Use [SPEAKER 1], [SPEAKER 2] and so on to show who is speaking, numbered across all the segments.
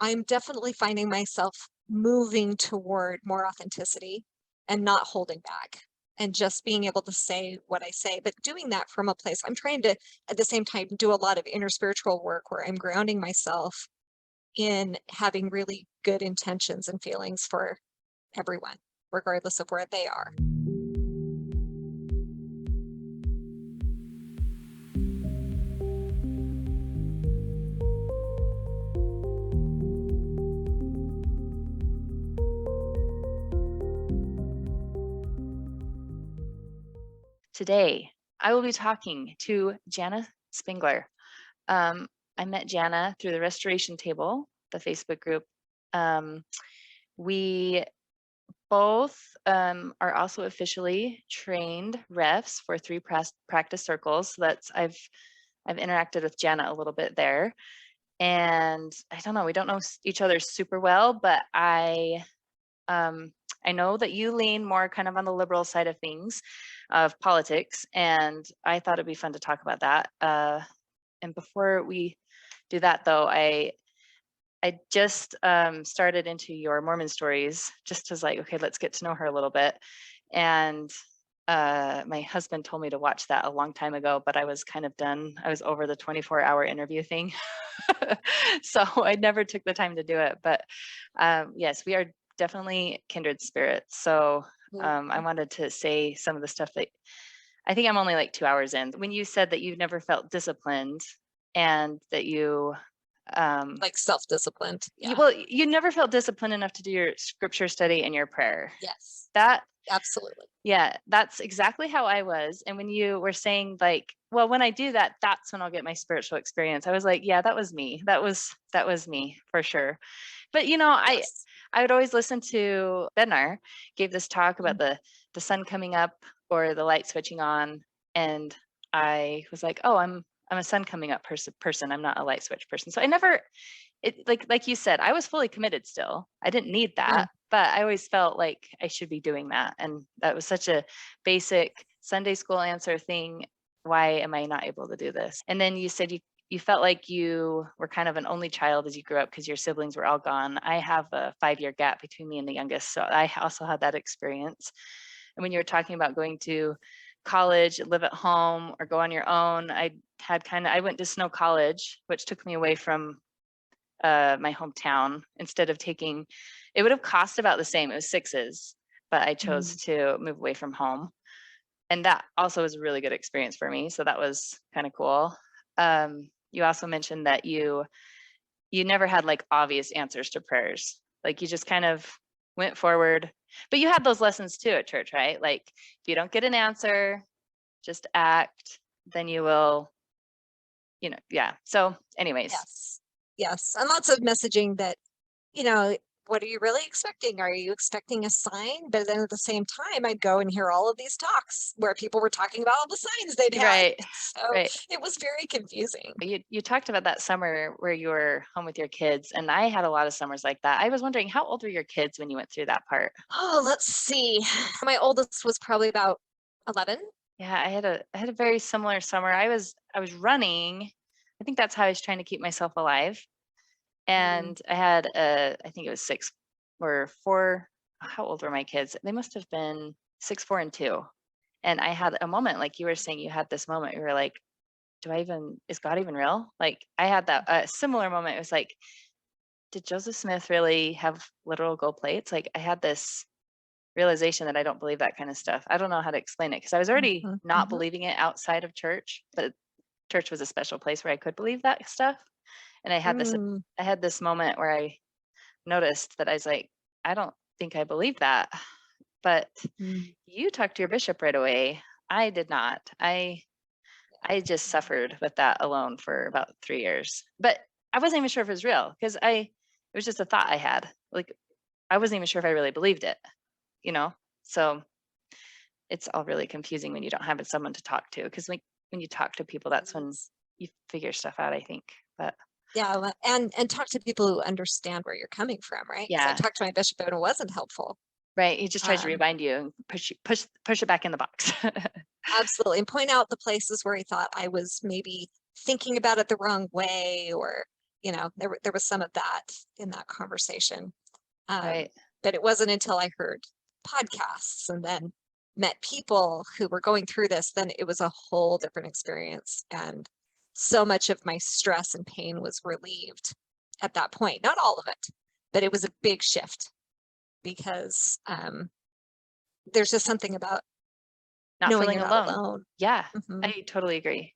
[SPEAKER 1] I'm definitely finding myself moving toward more authenticity and not holding back and just being able to say what I say, but doing that from a place I'm trying to, at the same time, do a lot of inner spiritual work where I'm grounding myself in having really good intentions and feelings for everyone, regardless of where they are.
[SPEAKER 2] Today, I will be talking to Jana Spangler. I met Jana through the Restoration Table, the Facebook group. Um, we both are also officially trained refs for 3 practice circles. So I've interacted with Jana a little bit there, and I don't know, we don't know each other super well, but I know that you lean more kind of on the liberal side of things, of politics, and I thought it'd be fun to talk about that. And before we do that, though, I just started into your Mormon stories, just as like, okay, let's get to know her a little bit. And my husband told me to watch that a long time ago, but I was kind of done. I was over the 24-hour interview thing. So I never took the time to do it. But yes, we are definitely kindred spirits. So I
[SPEAKER 1] Mhm.
[SPEAKER 2] wanted to say some of the stuff that I think I'm only like 2 hours in. When you said that you've never felt disciplined and that
[SPEAKER 1] Like self-disciplined. Yeah.
[SPEAKER 2] you never felt disciplined enough to do your scripture study and your prayer.
[SPEAKER 1] Yes.
[SPEAKER 2] That
[SPEAKER 1] Absolutely.
[SPEAKER 2] yeah, that's exactly how I was. And when you were saying like, well, when I do that, that's when I'll get my spiritual experience. I was like, yeah, that was me. That was me for sure. But
[SPEAKER 1] Yes.
[SPEAKER 2] I would always listen to Bednar gave this talk about
[SPEAKER 1] Mhm.
[SPEAKER 2] the sun coming up or the light switching on, and I was like, oh, I'm a sun coming up person. I'm not a light switch person. So I never like you said, I was fully committed still. I didn't need
[SPEAKER 1] Mm.
[SPEAKER 2] that, but I always felt like I should be doing that. And that was such a basic Sunday school answer thing. Why am I not able to do this? And then you said you felt like you were kind of an only child as you grew up because your siblings were all gone. I have a 5-year gap between me and the youngest, so I also had that experience. And when you were talking about going to college, live at home, or go on your own, I went to Snow College, which took me away from my hometown. Instead of taking, it would have cost about the same. It was 6s, but I chose
[SPEAKER 1] Mm.
[SPEAKER 2] to move away from home, and that also was a really good experience for me. So that was kind of cool. You also mentioned that you never had like obvious answers to prayers. Like you just kind of went forward, but you had those lessons too at church, right? Like if you don't get an answer, just act, then you will, yeah. So, anyways,
[SPEAKER 1] Yes. Yes. And lots of messaging that, you know, what are you really expecting? Are you expecting a sign? But then at the same time, I'd go and hear all of these talks where people were talking about all the signs they'd had.
[SPEAKER 2] right,
[SPEAKER 1] So
[SPEAKER 2] right.
[SPEAKER 1] it was very confusing.
[SPEAKER 2] You talked about that summer where you were home with your kids, and I had a lot of summers like that. I was wondering, how old were your kids when you went through that part?
[SPEAKER 1] Oh, let's see. My oldest was probably about 11.
[SPEAKER 2] Yeah, I had a very similar summer. I was running. I think that's how I was trying to keep myself alive.
[SPEAKER 1] Mm.
[SPEAKER 2] And I think it was 6 or 4. How old were my kids? They must have been 6, 4, and 2. And I had a moment, like you were saying, you had this moment. You were like, is God even real? Like I had that similar moment. It was like, did Joseph Smith really have literal gold plates? Like I had this realization that I don't believe that kind of stuff. I don't know how to explain it because I was already
[SPEAKER 1] Mhm,
[SPEAKER 2] not
[SPEAKER 1] mhm.
[SPEAKER 2] believing it outside of church, but church was a special place where I could believe that stuff. And
[SPEAKER 1] Mm,
[SPEAKER 2] I had this moment where I noticed that I was like, I don't think I believe that. But
[SPEAKER 1] mm.
[SPEAKER 2] you talked to your bishop right away. I did not. I just suffered with that alone for about 3 years. But I wasn't even sure if it was real because it was just a thought I had. Like I wasn't even sure if I really believed it, you know? So it's all really confusing when you don't have someone to talk to. Because like when you talk to people, that's when
[SPEAKER 1] Yes.
[SPEAKER 2] you figure stuff out, I think. But
[SPEAKER 1] Yeah, and talk to people who understand where you're coming from, right? Because I
[SPEAKER 2] yeah,
[SPEAKER 1] talked to my bishop and it wasn't helpful.
[SPEAKER 2] right. He just tries to
[SPEAKER 1] Um,
[SPEAKER 2] remind you and push it back in the box.
[SPEAKER 1] Absolutely, and point out the places where he thought I was maybe thinking about it the wrong way or, there was some of that in that conversation.
[SPEAKER 2] Right.
[SPEAKER 1] But it wasn't until I heard podcasts and then met people who were going through this, then it was a whole different experience. And so much of my stress and pain was relieved at that point. Not all of it, but it was a big shift because there's just something about
[SPEAKER 2] Not
[SPEAKER 1] knowing
[SPEAKER 2] feeling
[SPEAKER 1] you're not
[SPEAKER 2] alone.
[SPEAKER 1] alone.
[SPEAKER 2] Yeah,
[SPEAKER 1] Mhm.
[SPEAKER 2] I totally agree.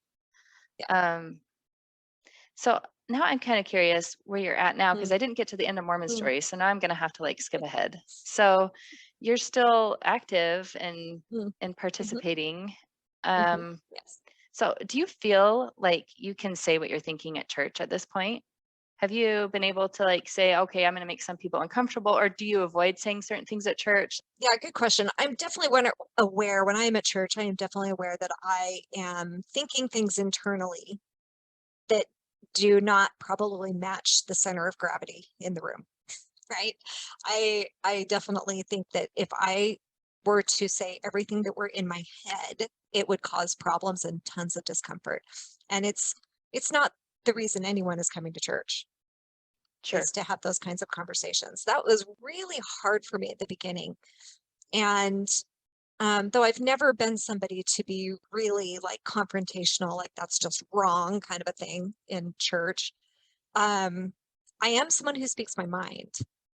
[SPEAKER 1] Yeah.
[SPEAKER 2] So now I'm kind of curious where you're at now, because
[SPEAKER 1] Mm,
[SPEAKER 2] I didn't get to the end of Mormon
[SPEAKER 1] mm,
[SPEAKER 2] story. So now I'm going to have to like skip ahead. So you're still active
[SPEAKER 1] mm,
[SPEAKER 2] and
[SPEAKER 1] mhm,
[SPEAKER 2] participating.
[SPEAKER 1] mhm.
[SPEAKER 2] Um,
[SPEAKER 1] Yes.
[SPEAKER 2] so do you feel like you can say what you're thinking at church at this point? Have you been able to like say, okay, I'm going to make some people uncomfortable, or do you avoid saying certain things at church?
[SPEAKER 1] Yeah, good question. I'm definitely aware when I'm at church, I am definitely aware that I am thinking things internally that do not probably match the center of gravity in the room, right? I definitely think that if I were to say everything that were in my head, it would cause problems and tons of discomfort. And it's not the reason anyone is coming to church,
[SPEAKER 2] Sure.
[SPEAKER 1] is to have those kinds of conversations. That was really hard for me at the beginning. And though I've never been somebody to be really like confrontational, like that's just wrong kind of a thing in church. Um, I am someone who speaks my mind.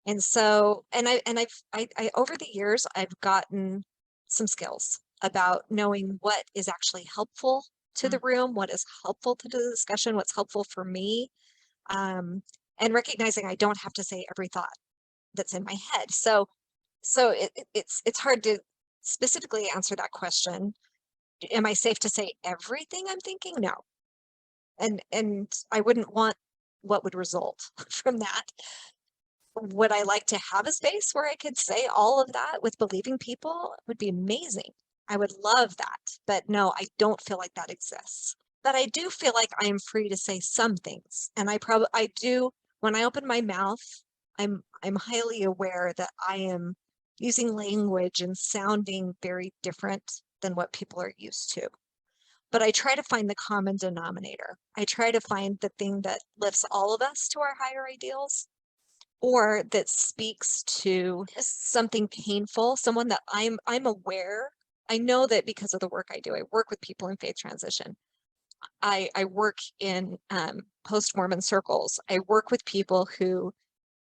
[SPEAKER 1] And so, I over the years, I've gotten some skills about knowing what is actually helpful to the
[SPEAKER 2] Mm,
[SPEAKER 1] room, what is helpful to the discussion, what's helpful for me, um, and recognizing I don't have to say every thought that's in my head. So it's hard to specifically answer that question. Am I safe to say everything I'm thinking? No. And I wouldn't want what would result from that. Would I like to have a space where I could say all of that with believing people? It would be amazing. I would love that. But no, I don't feel like that exists. But I do feel like I am free to say some things. And I do when I open my mouth, I'm highly aware that I am using language and sounding very different than what people are used to. But I try to find the common denominator. I try to find the thing that lifts all of us to our higher ideals or that speaks to something painful, someone that I'm aware. I know that because of the work I do, I work with people in faith transition. I work in post-Mormon circles. I work with people who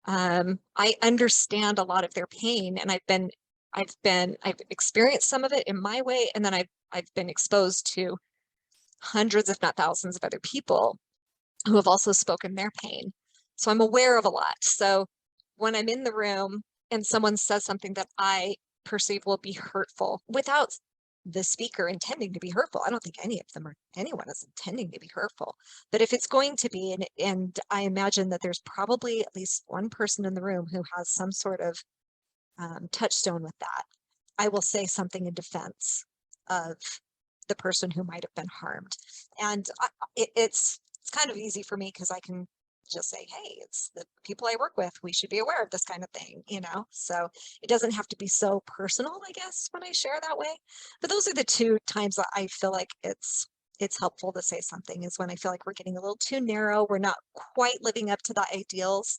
[SPEAKER 1] I understand a lot of their pain, and I've experienced some of it in my way, and then I've been exposed to hundreds, if not thousands, of other people who have also spoken their pain. So I'm aware of a lot. So when I'm in the room and someone says something that I perceive will be hurtful without the speaker intending to be hurtful, I don't think anyone is intending to be hurtful. But if it's going to be, and I imagine that there's probably at least one person in the room who has some sort of touchstone with that, I will say something in defense of the person who might have been harmed. And it's kind of easy for me because I can just say, hey, it's the people I work with. We should be aware of this kind of thing, you know? So it doesn't have to be so personal, I guess, when I share that way. But those are the two times that I feel like it's helpful to say something, is when I feel like we're getting a little too narrow. We're not quite living up to the ideals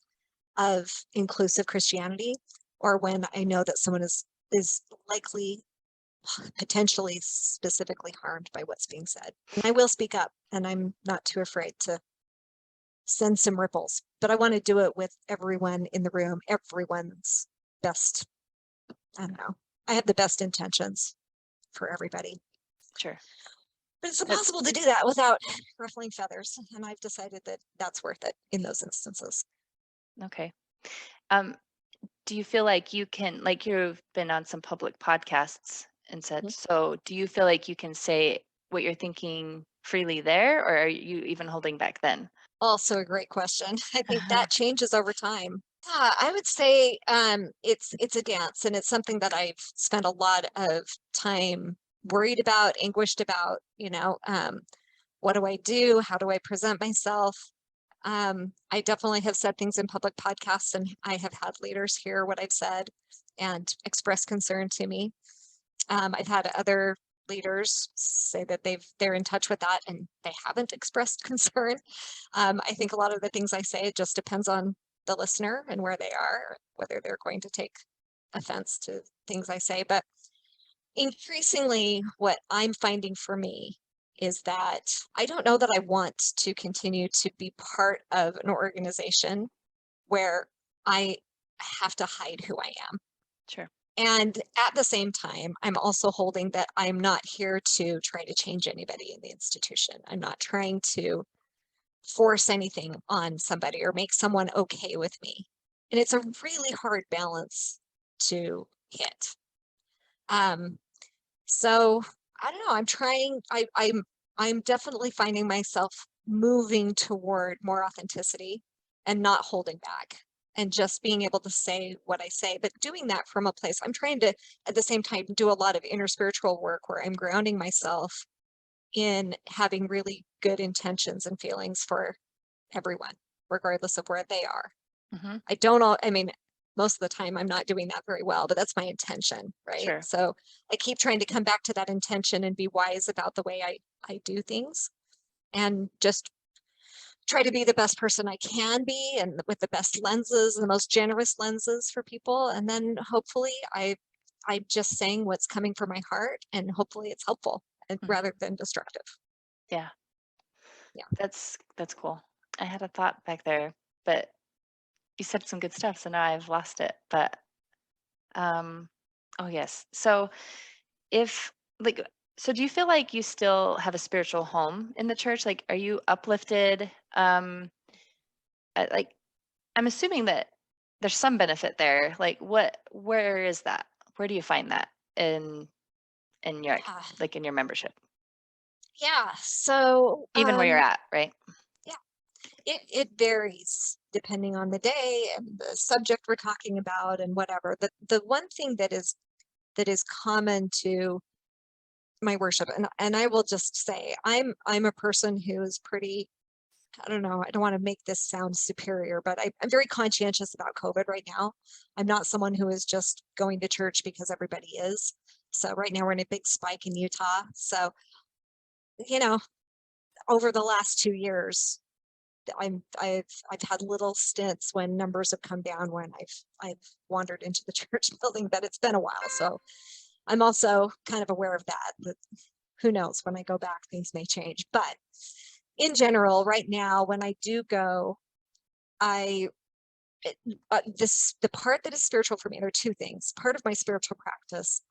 [SPEAKER 1] of inclusive Christianity, or when I know that someone is likely potentially specifically harmed by what's being said. And I will speak up, and I'm not too afraid to send some ripples, but I want to do it with everyone in the room, everyone's best. I don't know. I have the best intentions for everybody,
[SPEAKER 2] sure.
[SPEAKER 1] but it's
[SPEAKER 2] That-
[SPEAKER 1] impossible to do that without ruffling feathers. And I've decided that that's worth it in those instances.
[SPEAKER 2] okay. Um, do you feel like you can, like you've been on some public podcasts and such,
[SPEAKER 1] Mhm.
[SPEAKER 2] so do you feel like you can say what you're thinking freely there, or are you even holding back then?
[SPEAKER 1] Also a great question. I think that changes over time. Yeah, I would say it's a dance, and it's something that I've spent a lot of time worried about, anguished about, what do I do? How do I present myself? I definitely have said things in public podcasts, and I have had leaders hear what I've said and express concern to me. I've had other leaders say that they're in touch with that and they haven't expressed concern. I think a lot of the things I say, it just depends on the listener and where they are, whether they're going to take offense to things I say. But increasingly, what I'm finding for me is that I don't know that I want to continue to be part of an organization where I have to hide who I am.
[SPEAKER 2] Sure.
[SPEAKER 1] And at the same time, I'm also holding that I'm not here to try to change anybody in the institution. I'm not trying to force anything on somebody or make someone okay with me. And it's a really hard balance to hit. Um, so I don't know, I'm trying, I'm definitely finding myself moving toward more authenticity and not holding back and just being able to say what I say, but doing that from a place. I'm trying to at the same time do a lot of inner spiritual work where I'm grounding myself in having really good intentions and feelings for everyone, regardless of where they are.
[SPEAKER 2] Hmm.
[SPEAKER 1] I mean, most of the time I'm not doing that very well, but that's my intention, right?
[SPEAKER 2] Sure.
[SPEAKER 1] So I keep trying to come back to that intention and be wise about the way I do things and just try to be the best person I can be and with the best lenses and the most generous lenses for people. And then hopefully I'm just saying what's coming from my heart and hopefully it's helpful and
[SPEAKER 2] Mhm.
[SPEAKER 1] rather than destructive.
[SPEAKER 2] Yeah.
[SPEAKER 1] Yeah.
[SPEAKER 2] That's cool. I had a thought back there, but you said some good stuff, so now I've lost it. But um, oh yes. So if like, so do you feel like you still have a spiritual home in the church? Like, are you uplifted? Like, I'm assuming that there's some benefit there. Like, where is that? Where do you find that in your
[SPEAKER 1] Yeah.
[SPEAKER 2] like in your membership,
[SPEAKER 1] Yeah. So
[SPEAKER 2] even where you're at, right?
[SPEAKER 1] yeah, it varies depending on the day and the subject we're talking about and whatever. The one thing that is common to my worship, and I will just say I'm a person who is pretty, I don't know, I don't want to make this sound superior, but I'm very conscientious about COVID right now. I'm not someone who is just going to church because everybody is. So right now we're in a big spike in Utah. So, you know, over the last 2 years, I've had little stints when numbers have come down when I've wandered into the church building, but it's been a while. So I'm also kind of aware of that who knows, when I go back, things may change. But in general, right now, when I do go, I the part that is spiritual for me, there are two things. Part of my spiritual practice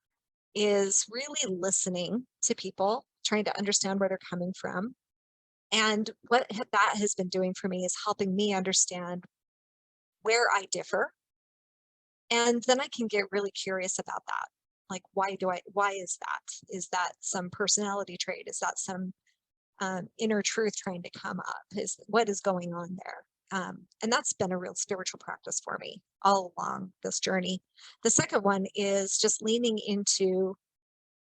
[SPEAKER 1] is really listening to people, trying to understand where they're coming from. And what that has been doing for me is helping me understand where I differ. And then I can get really curious about that. Like, why is that? Is that some personality trait? Is that some inner truth trying to come up? Is what is going on there? And that's been a real spiritual practice for me all along this journey. The second one is just leaning into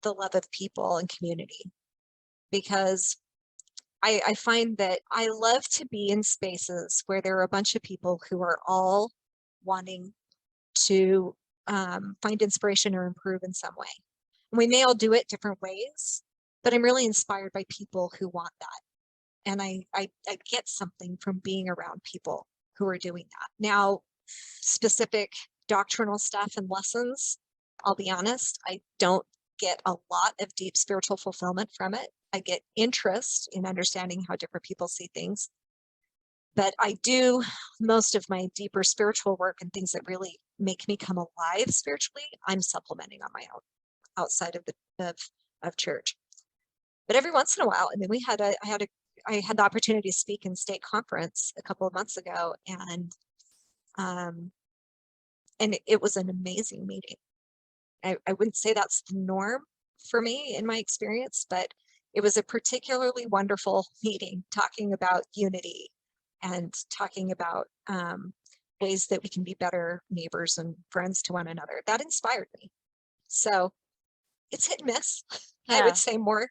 [SPEAKER 1] the love of people and community, because I find that I love to be in spaces where there are a bunch of people who are all wanting to find inspiration or improve in some way. And we may all do it different ways, but I'm really inspired by people who want that. And I get something from being around people who are doing that. Now, specific doctrinal stuff and lessons, I'll be honest, I don't get a lot of deep spiritual fulfillment from it. I get interest in understanding how different people see things. But I do most of my deeper spiritual work and things that really make me come alive spiritually, I'm supplementing on my own outside of of church. But every once in a while, I mean, I had the opportunity to speak in state conference a couple of months ago, um, and it was an amazing meeting. I wouldn't say that's the norm for me in my experience, but it was a particularly wonderful meeting talking about unity and talking about ways that we can be better neighbors and friends to one another. That inspired me. So it's hit and miss. I would
[SPEAKER 2] Yeah.
[SPEAKER 1] say more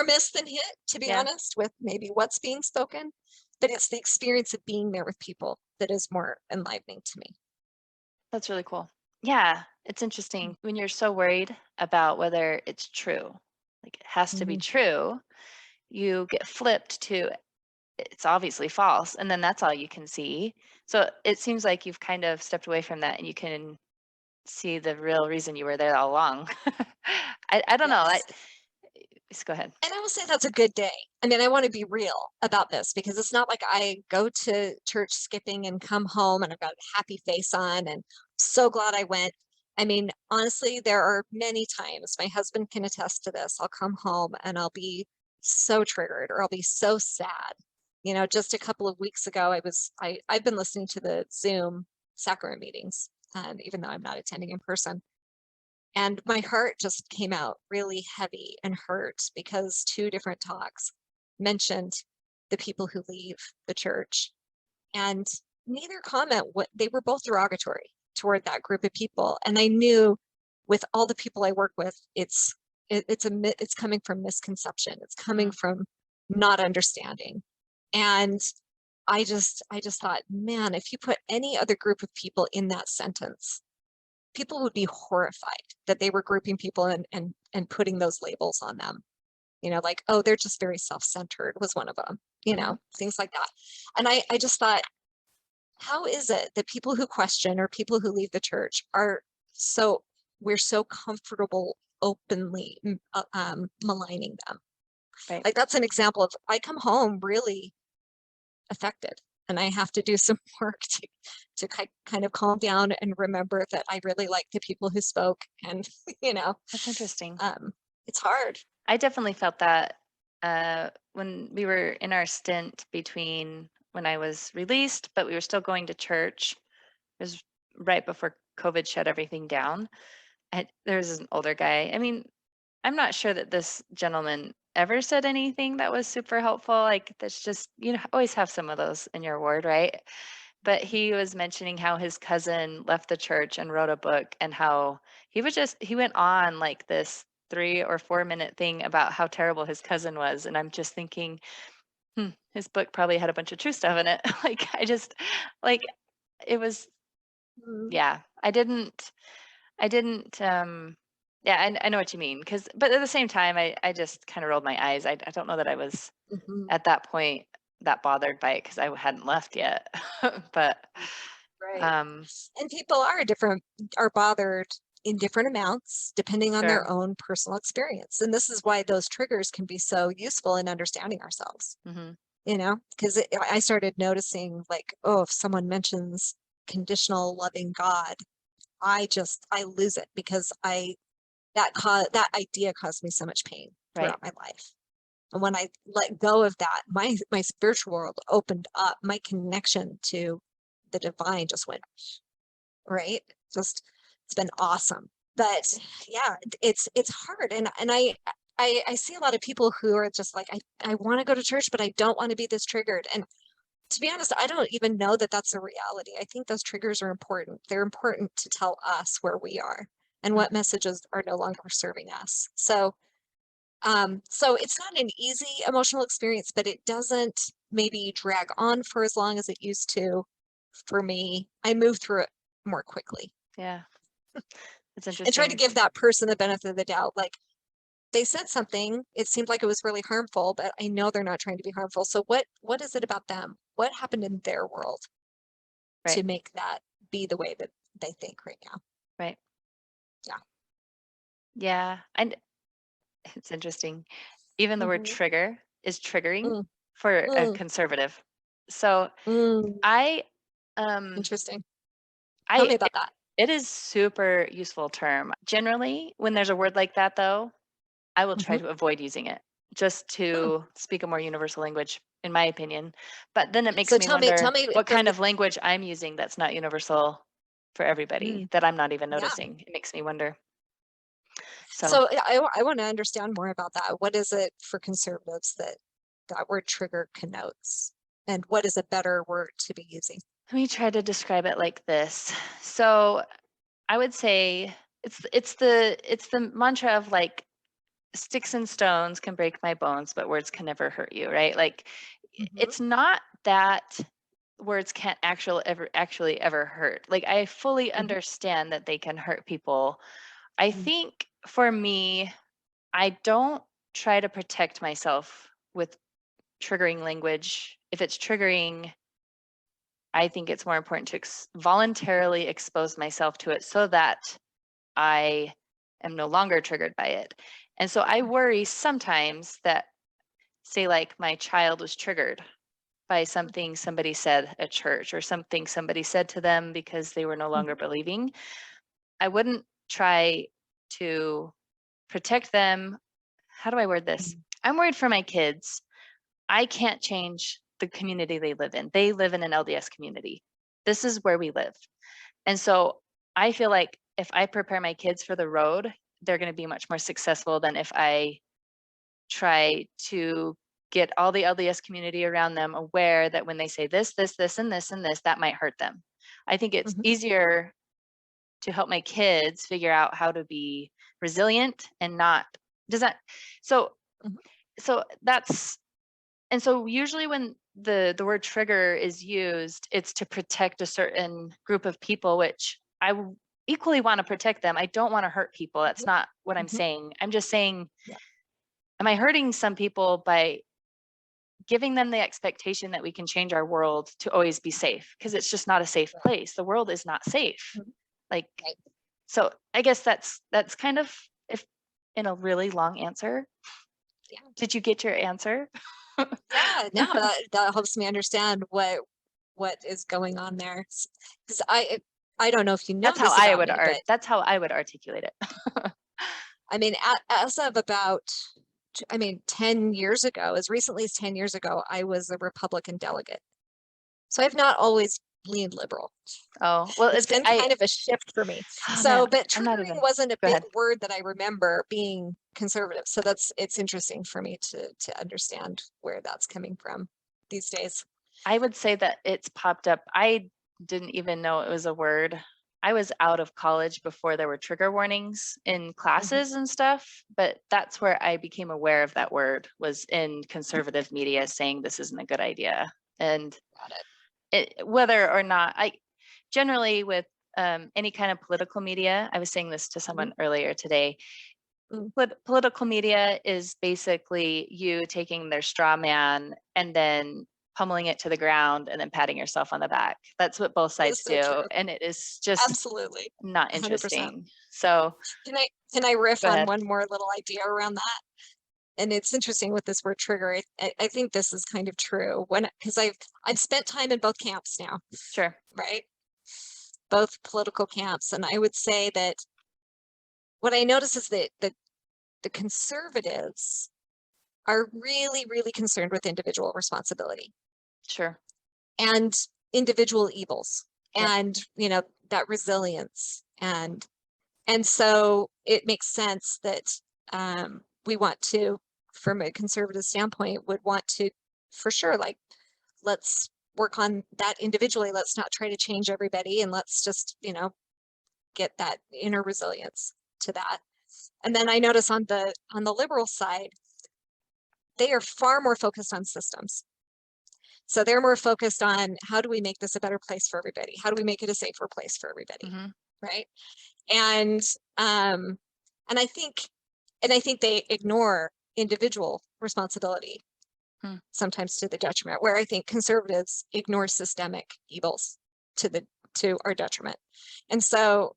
[SPEAKER 1] miss than hit, to be
[SPEAKER 2] Yeah.
[SPEAKER 1] honest, with maybe what's being spoken. But it's the experience of being there with people that is more enlivening to me.
[SPEAKER 2] That's really cool. Yeah, it's interesting when you're so worried about whether it's true. like it has to be
[SPEAKER 1] Mhm.
[SPEAKER 2] true, you get flipped to it's obviously false, and then that's all you can see. So it seems like you've kind of stepped away from that and you can see the real reason you were there all along. I don't know.
[SPEAKER 1] Yes.
[SPEAKER 2] Just go ahead.
[SPEAKER 1] And I will say that's a good day. I mean, I want to be real about this because it's not like I go to church skipping and come home and I've got a happy face on and so glad I went. I mean, honestly, there are many times my husband can attest to this. I'll come home and I'll be so triggered or I'll be so sad. You know, just a couple of weeks ago, I've been listening to the Zoom sacrament meetings, even though I'm not attending in person. And my heart just came out really heavy and hurt because two different talks mentioned the people who leave the church. And neither comment what they were both derogatory toward that group of people. And I knew with all the people I work with, it's coming from misconception. It's coming
[SPEAKER 2] Mm,
[SPEAKER 1] from not understanding. And I just thought, man, if you put any other group of people in that sentence, people would be horrified that they were grouping people and putting those labels on them. You know, like, oh, they're just very self-centered was one of them,
[SPEAKER 2] mhm.
[SPEAKER 1] things like that. And I just thought, how is it that people who question or people who leave the church are so we're so comfortable openly maligning them?
[SPEAKER 2] Right.
[SPEAKER 1] Like that's an example of I come home really affected and I have to do some work to kind of calm down and remember that I really like the people who spoke and you know
[SPEAKER 2] That's interesting.
[SPEAKER 1] um it's hard.
[SPEAKER 2] I definitely felt that when we were in our stint between when I was released, but we were still going to church. It was right before COVID shut everything down. And there was an older guy. I mean, I'm not sure that this gentleman ever said anything that was super helpful. Like, that's just, always have some of those in your ward, right? But he was mentioning how his cousin left the church and wrote a book, and how he went on like this 3 or 4 minute thing about how terrible his cousin was. And I'm just thinking, his book probably had a bunch of true stuff in it. Like, like, it was,
[SPEAKER 1] Mm,
[SPEAKER 2] yeah, I didn't, yeah, I know what you mean. But at the same time, I just kind of rolled my eyes. I don't know that I was
[SPEAKER 1] mhm.
[SPEAKER 2] at that point that bothered by it because I hadn't left yet. But,
[SPEAKER 1] Right.
[SPEAKER 2] um,
[SPEAKER 1] And people are bothered in different amounts depending on their
[SPEAKER 2] sure.
[SPEAKER 1] own personal experience, and this is why those triggers can be so useful in understanding ourselves.
[SPEAKER 2] Mhm.
[SPEAKER 1] Because I started noticing like, oh, if someone mentions conditional loving God, I lose it because that idea caused me so much pain
[SPEAKER 2] Right.
[SPEAKER 1] throughout my life. And when I let go of that, my spiritual world opened up. My connection to the divine just went right. Just it's been awesome. But yeah, it's hard. And I see a lot of people who are just like, I want to go to church, but I don't want to be this triggered. And to be honest, I don't even know that that's a reality. I think those triggers are important. They're important to tell us where we are and
[SPEAKER 2] Mm.
[SPEAKER 1] what messages are no longer serving us. So it's not an easy emotional experience, but it doesn't maybe drag on for as long as it used to for me. I move through it more quickly
[SPEAKER 2] Yeah. It's
[SPEAKER 1] and try to
[SPEAKER 2] interesting.
[SPEAKER 1] give that person the benefit of the doubt. Like they said something, it seemed like it was really harmful, but I know they're not trying to be harmful. So what is it about them? What happened in their world
[SPEAKER 2] Right.
[SPEAKER 1] to make that be the way that they think right now?
[SPEAKER 2] Right.
[SPEAKER 1] Yeah.
[SPEAKER 2] Yeah. And it's interesting. Even the word
[SPEAKER 1] Mhm.
[SPEAKER 2] trigger is triggering
[SPEAKER 1] Mm,
[SPEAKER 2] for a
[SPEAKER 1] mm,
[SPEAKER 2] conservative. So
[SPEAKER 1] mm.
[SPEAKER 2] I, um,
[SPEAKER 1] Interesting. Tell
[SPEAKER 2] I,
[SPEAKER 1] me about that.
[SPEAKER 2] it is super useful term. Generally, when there's a word like that, though, I will try
[SPEAKER 1] Mhm.
[SPEAKER 2] to avoid using it just
[SPEAKER 1] Hmm.
[SPEAKER 2] to speak a more universal language, in my opinion. But then it makes
[SPEAKER 1] So
[SPEAKER 2] me
[SPEAKER 1] tell
[SPEAKER 2] wonder
[SPEAKER 1] me
[SPEAKER 2] what
[SPEAKER 1] from
[SPEAKER 2] kind
[SPEAKER 1] the
[SPEAKER 2] of language I'm using that's not universal for everybody,
[SPEAKER 1] mm,
[SPEAKER 2] that I'm not even
[SPEAKER 1] yeah.
[SPEAKER 2] noticing. It makes me wonder. So
[SPEAKER 1] So I want to understand more about that. What is it for conservatives that that word trigger connotes? And what is a better word to be using?
[SPEAKER 2] let me try to describe it like this. So I would say it's the mantra of like sticks and stones can break my bones, but words can never hurt you, right? Like,
[SPEAKER 1] Mhm,
[SPEAKER 2] it's not that words can't actually ever hurt. Like, I fully
[SPEAKER 1] mhm,
[SPEAKER 2] understand that they can hurt people. I
[SPEAKER 1] mm,
[SPEAKER 2] think for me, I don't. try to protect myself with triggering language. If it's triggering, I think it's more important to voluntarily expose myself to it so that I am no longer triggered by it. And so I worry sometimes that, say, like my child was triggered by something somebody said at church or something somebody said to them because they were no longer believing. I wouldn't try to protect them. How do I word this? I'm worried for my kids. I can't change the community they live in. They live in an LDS community. This is where we live. And so I feel like if I prepare my kids for the road, they're going to be much more successful than if I try to get all the LDS community around them aware that when they say this, this, this, and this, and this, that might hurt them. I think it's easier to help my kids figure out how to be resilient and not, does that, so, so that's, and so usually when the word trigger is used, it's to protect a certain group of people, which I equally want to protect them. I don't want to hurt people. That's not what I'm saying. I'm just saying, am I hurting some people by giving them the expectation that we can change our world to always be safe? Because it's just not a safe place. The world is not safe. Like, so I guess that's kind of, if in a really long answer. Did you get your answer?
[SPEAKER 1] Yeah, no, that helps me understand what is going on there. Because I don't know if you know
[SPEAKER 2] That's how
[SPEAKER 1] this
[SPEAKER 2] I
[SPEAKER 1] about
[SPEAKER 2] would
[SPEAKER 1] me, but
[SPEAKER 2] that's how I would articulate it.
[SPEAKER 1] I mean, as of about, 10 years ago, as recently as 10 years ago, I was a Republican delegate. So I've not always leaned liberal.
[SPEAKER 2] Oh, well,
[SPEAKER 1] It's been kind of a shift for me.
[SPEAKER 2] oh
[SPEAKER 1] So,
[SPEAKER 2] man,
[SPEAKER 1] but
[SPEAKER 2] I'm not
[SPEAKER 1] triggering
[SPEAKER 2] even,
[SPEAKER 1] wasn't a
[SPEAKER 2] go
[SPEAKER 1] big
[SPEAKER 2] ahead.
[SPEAKER 1] word that I remember being conservative. So it's interesting for me to understand where that's coming from these days.
[SPEAKER 2] I would say that it's popped up. I didn't even know it was a word. I was out of college before there were trigger warnings in classes and stuff, but that's where I became aware of that word, was in conservative media saying this isn't a good idea. And
[SPEAKER 1] Got it.
[SPEAKER 2] whether or not I generally with any kind of political media, I was saying this to someone earlier today. Political media is basically you taking their straw man and then pummeling it to the ground and then patting yourself on the back. That's what both
[SPEAKER 1] That is
[SPEAKER 2] sides
[SPEAKER 1] so
[SPEAKER 2] do.
[SPEAKER 1] true.
[SPEAKER 2] And it is just
[SPEAKER 1] Absolutely.
[SPEAKER 2] not
[SPEAKER 1] 100%.
[SPEAKER 2] interesting. So
[SPEAKER 1] Can I riff
[SPEAKER 2] go
[SPEAKER 1] on
[SPEAKER 2] ahead.
[SPEAKER 1] one more little idea around that? And it's interesting with this word trigger. I think this is kind of true because I've spent time in both camps now,
[SPEAKER 2] Sure.
[SPEAKER 1] right? Both political camps. And I would say that what I notice is that the conservatives are really, really concerned with individual responsibility
[SPEAKER 2] Sure.
[SPEAKER 1] and individual evils
[SPEAKER 2] Yep.
[SPEAKER 1] and, that resilience. And so it makes sense that we want to, from a conservative standpoint, would want to, for sure, like, let's work on that individually. Let's not try to change everybody, and let's just, get that inner resilience to that. And then I notice on the liberal side, they are far more focused on systems. So they're more focused on how do we make this a better place for everybody? How do we make it a safer place for everybody? Right. And um, and I think they ignore individual responsibility sometimes to the detriment, where I think conservatives ignore systemic evils to our detriment. And so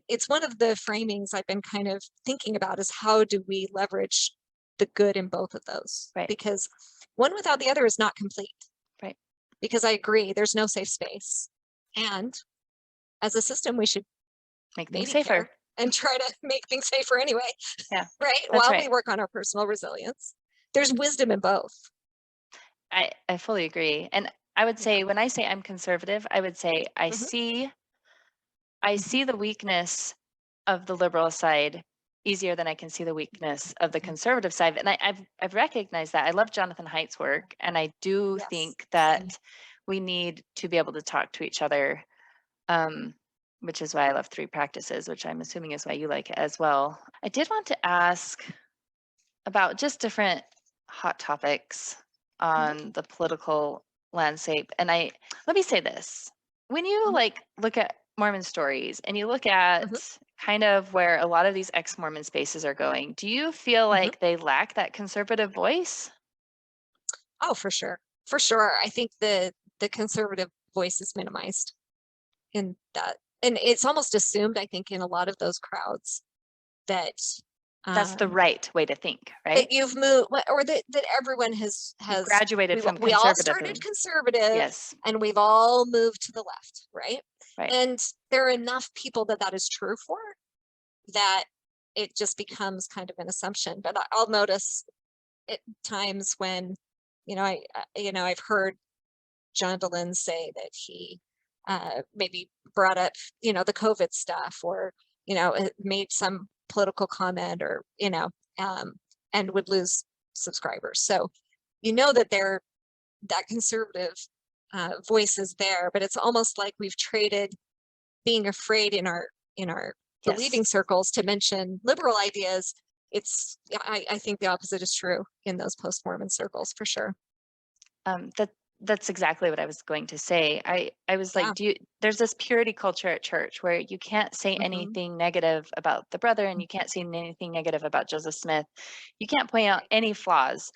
[SPEAKER 1] it's one of the framings I've been kind of thinking about is how do we leverage the good in both of those?
[SPEAKER 2] Right.
[SPEAKER 1] Because one without the other is not complete.
[SPEAKER 2] Right.
[SPEAKER 1] Because I agree, there's no safe space. And as a system, we should
[SPEAKER 2] Make things safer
[SPEAKER 1] and try to make things safer anyway.
[SPEAKER 2] Yeah.
[SPEAKER 1] Right.
[SPEAKER 2] That's
[SPEAKER 1] While
[SPEAKER 2] right.
[SPEAKER 1] we work on our personal resilience, there's wisdom in both.
[SPEAKER 2] I fully agree. And I would say, when I say I'm conservative, I would say I see the weakness of the liberal side easier than I can see the weakness of the conservative side. And I've recognized that. I love Jonathan Haidt's work, and I do think that we need to be able to talk to each other, which is why I love 3 practices, which I'm assuming is why you like it as well. I did want to ask about just different hot topics on the political landscape. And let me say this. When you like look at Mormon stories and you look at kind of where a lot of these ex-Mormon spaces are going. Do you feel
[SPEAKER 1] Mhm.
[SPEAKER 2] like they lack that conservative voice?
[SPEAKER 1] Oh, for sure. For sure. I think the conservative voice is minimized in that. And it's almost assumed, I think, in a lot of those crowds that
[SPEAKER 2] That's the
[SPEAKER 1] um
[SPEAKER 2] right way to think, right?
[SPEAKER 1] that you've moved or that everyone
[SPEAKER 2] You've
[SPEAKER 1] has
[SPEAKER 2] graduated from
[SPEAKER 1] we all started
[SPEAKER 2] conservatism.
[SPEAKER 1] conservative
[SPEAKER 2] Yes,
[SPEAKER 1] and we've all moved to the left, right?
[SPEAKER 2] right.
[SPEAKER 1] And there are enough people that that is true for that it just becomes kind of an assumption. But I'll notice at times when, I've heard John Dehlin say that he maybe brought up, the COVID stuff or, made some political comment or, um, and would lose subscribers. So, that that conservative voice is there, but it's almost like we've traded being afraid in our
[SPEAKER 2] Yes.
[SPEAKER 1] believing circles to mention liberal ideas. I think the opposite is true in those post-Mormon circles for sure.
[SPEAKER 2] That's exactly what I was going to say. I was
[SPEAKER 1] Yeah.
[SPEAKER 2] like, there's this purity culture at church where you can't say
[SPEAKER 1] Hmm.
[SPEAKER 2] anything negative about the brother and you can't say anything negative about Joseph Smith. You can't point out
[SPEAKER 1] Right.
[SPEAKER 2] any flaws.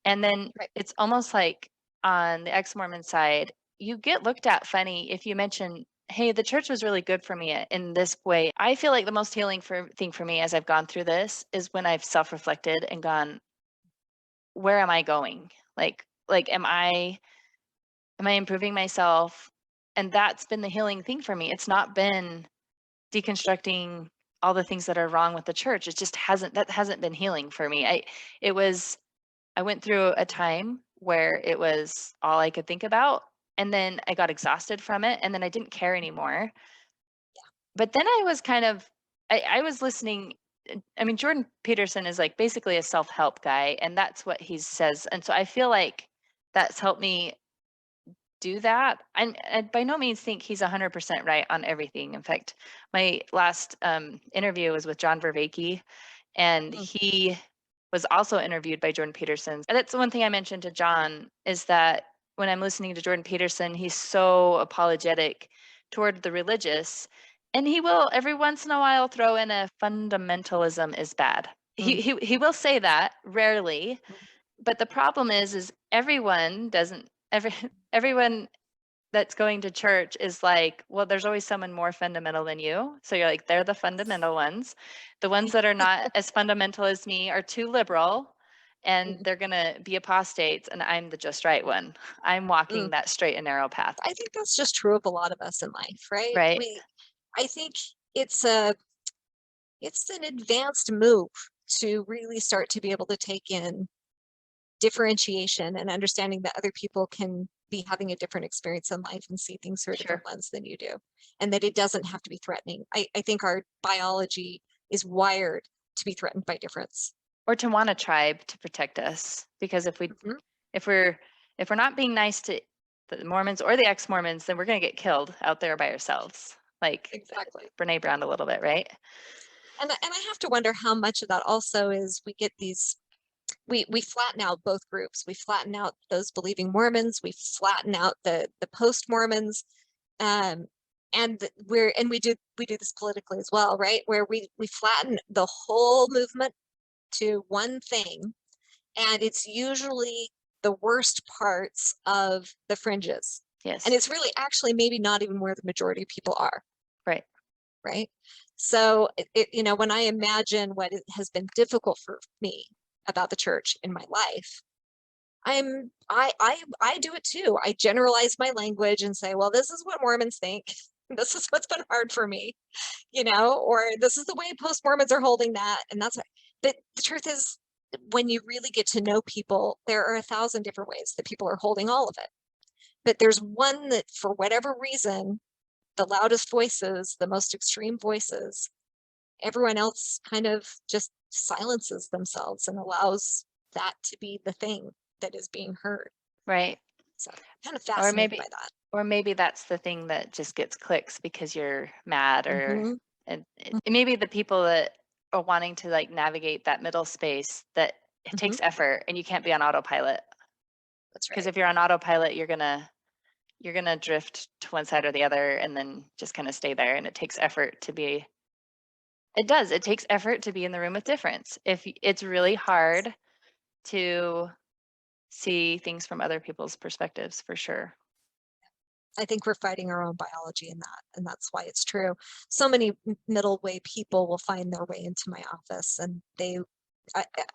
[SPEAKER 2] And then
[SPEAKER 1] Right.
[SPEAKER 2] it's almost like on the ex-Mormon side, you get looked at funny if you mention, hey, the church was really good for me in this way. I feel like the most healing thing for me as I've gone through this is when I've self-reflected and gone, where am I going? Like am I improving myself? And that's been the healing thing for me. It's not been deconstructing all the things that are wrong with the church. It just hasn't been healing for me. It was I went through a time where it was all I could think about, and then I got exhausted from it, and then I didn't care anymore. But then I was kind of I was listening. I mean, Jordan Peterson is like basically a self-help guy, and that's what he says. And so I feel like that's helped me do that. I by no means think he's 100% right on everything. In fact, my last interview was with John Vervaeke, and
[SPEAKER 1] Mm.
[SPEAKER 2] he was also interviewed by Jordan Peterson. And that's the one thing I mentioned to John is that when I'm listening to Jordan Peterson, he's so apologetic toward the religious, and he will every once in a while throw in a fundamentalism is bad.
[SPEAKER 1] Mm.
[SPEAKER 2] He will say that rarely,
[SPEAKER 1] Mm.
[SPEAKER 2] but the problem is everyone doesn't everyone that's going to church is like, well, there's always someone more fundamental than you. So you're like, they're the fundamental ones. The ones that are not as fundamental as me are too liberal and
[SPEAKER 1] Mm.
[SPEAKER 2] they're going to be apostates. And I'm the just right one. I'm
[SPEAKER 1] Mm.
[SPEAKER 2] walking that straight and narrow path.
[SPEAKER 1] I think that's just true of a lot of us in life, right?
[SPEAKER 2] Right.
[SPEAKER 1] I think it's a, it's an advanced move to really start to be able to take in differentiation and understanding that other people can be having a different experience in life and see things through a different
[SPEAKER 2] Sure.
[SPEAKER 1] lens than you do, and that it doesn't have to be threatening. I think our biology is wired to be threatened by difference.
[SPEAKER 2] Or to want a tribe to protect us. Because
[SPEAKER 1] Mhm.
[SPEAKER 2] if we're, if we're not being nice to the Mormons or the ex-Mormons, then we're going to get killed out there by ourselves. Like
[SPEAKER 1] Exactly.
[SPEAKER 2] Brene Brown a little bit, right?
[SPEAKER 1] And I have to wonder how much of that also is we get these we flatten out both groups. We flatten out those believing Mormons. We flatten out the post Mormons, um, and we do this politically as well, right? Where we flatten the whole movement to one thing, and it's usually the worst parts of the fringes, and
[SPEAKER 2] Yes.
[SPEAKER 1] it's really actually maybe not even where the majority of people are,
[SPEAKER 2] Right.
[SPEAKER 1] right? So when I imagine what it has been difficult for me about the church in my life, I do it too. I generalize my language and say, well, this is what Mormons think. This is what's been hard for me, or this is the way post Mormons are holding that. And that's what, but the truth is, when you really get to know people, there are 1,000 different ways that people are holding all of it. But there's one that, for whatever reason, the loudest voices, the most extreme voices, everyone else kind of just silences themselves and allows that to be the thing that is being heard.
[SPEAKER 2] Right.
[SPEAKER 1] So kind of
[SPEAKER 2] Or
[SPEAKER 1] fascinated by
[SPEAKER 2] maybe
[SPEAKER 1] that.
[SPEAKER 2] or maybe that's the thing that just gets clicks because you're mad or
[SPEAKER 1] Hmm.
[SPEAKER 2] and maybe the people that are wanting to like navigate that middle space that it
[SPEAKER 1] Hmm.
[SPEAKER 2] takes effort and you can't be on autopilot
[SPEAKER 1] That's
[SPEAKER 2] because
[SPEAKER 1] right.
[SPEAKER 2] if you're on autopilot you're going to drift to one side or the other and then just kind of stay there and it takes effort to be It does. It takes effort to be in the room with difference. It's really hard to see things from other people's perspectives, for sure.
[SPEAKER 1] I think we're fighting our own biology in that, and that's why it's true. So many middle way people will find their way into my office, and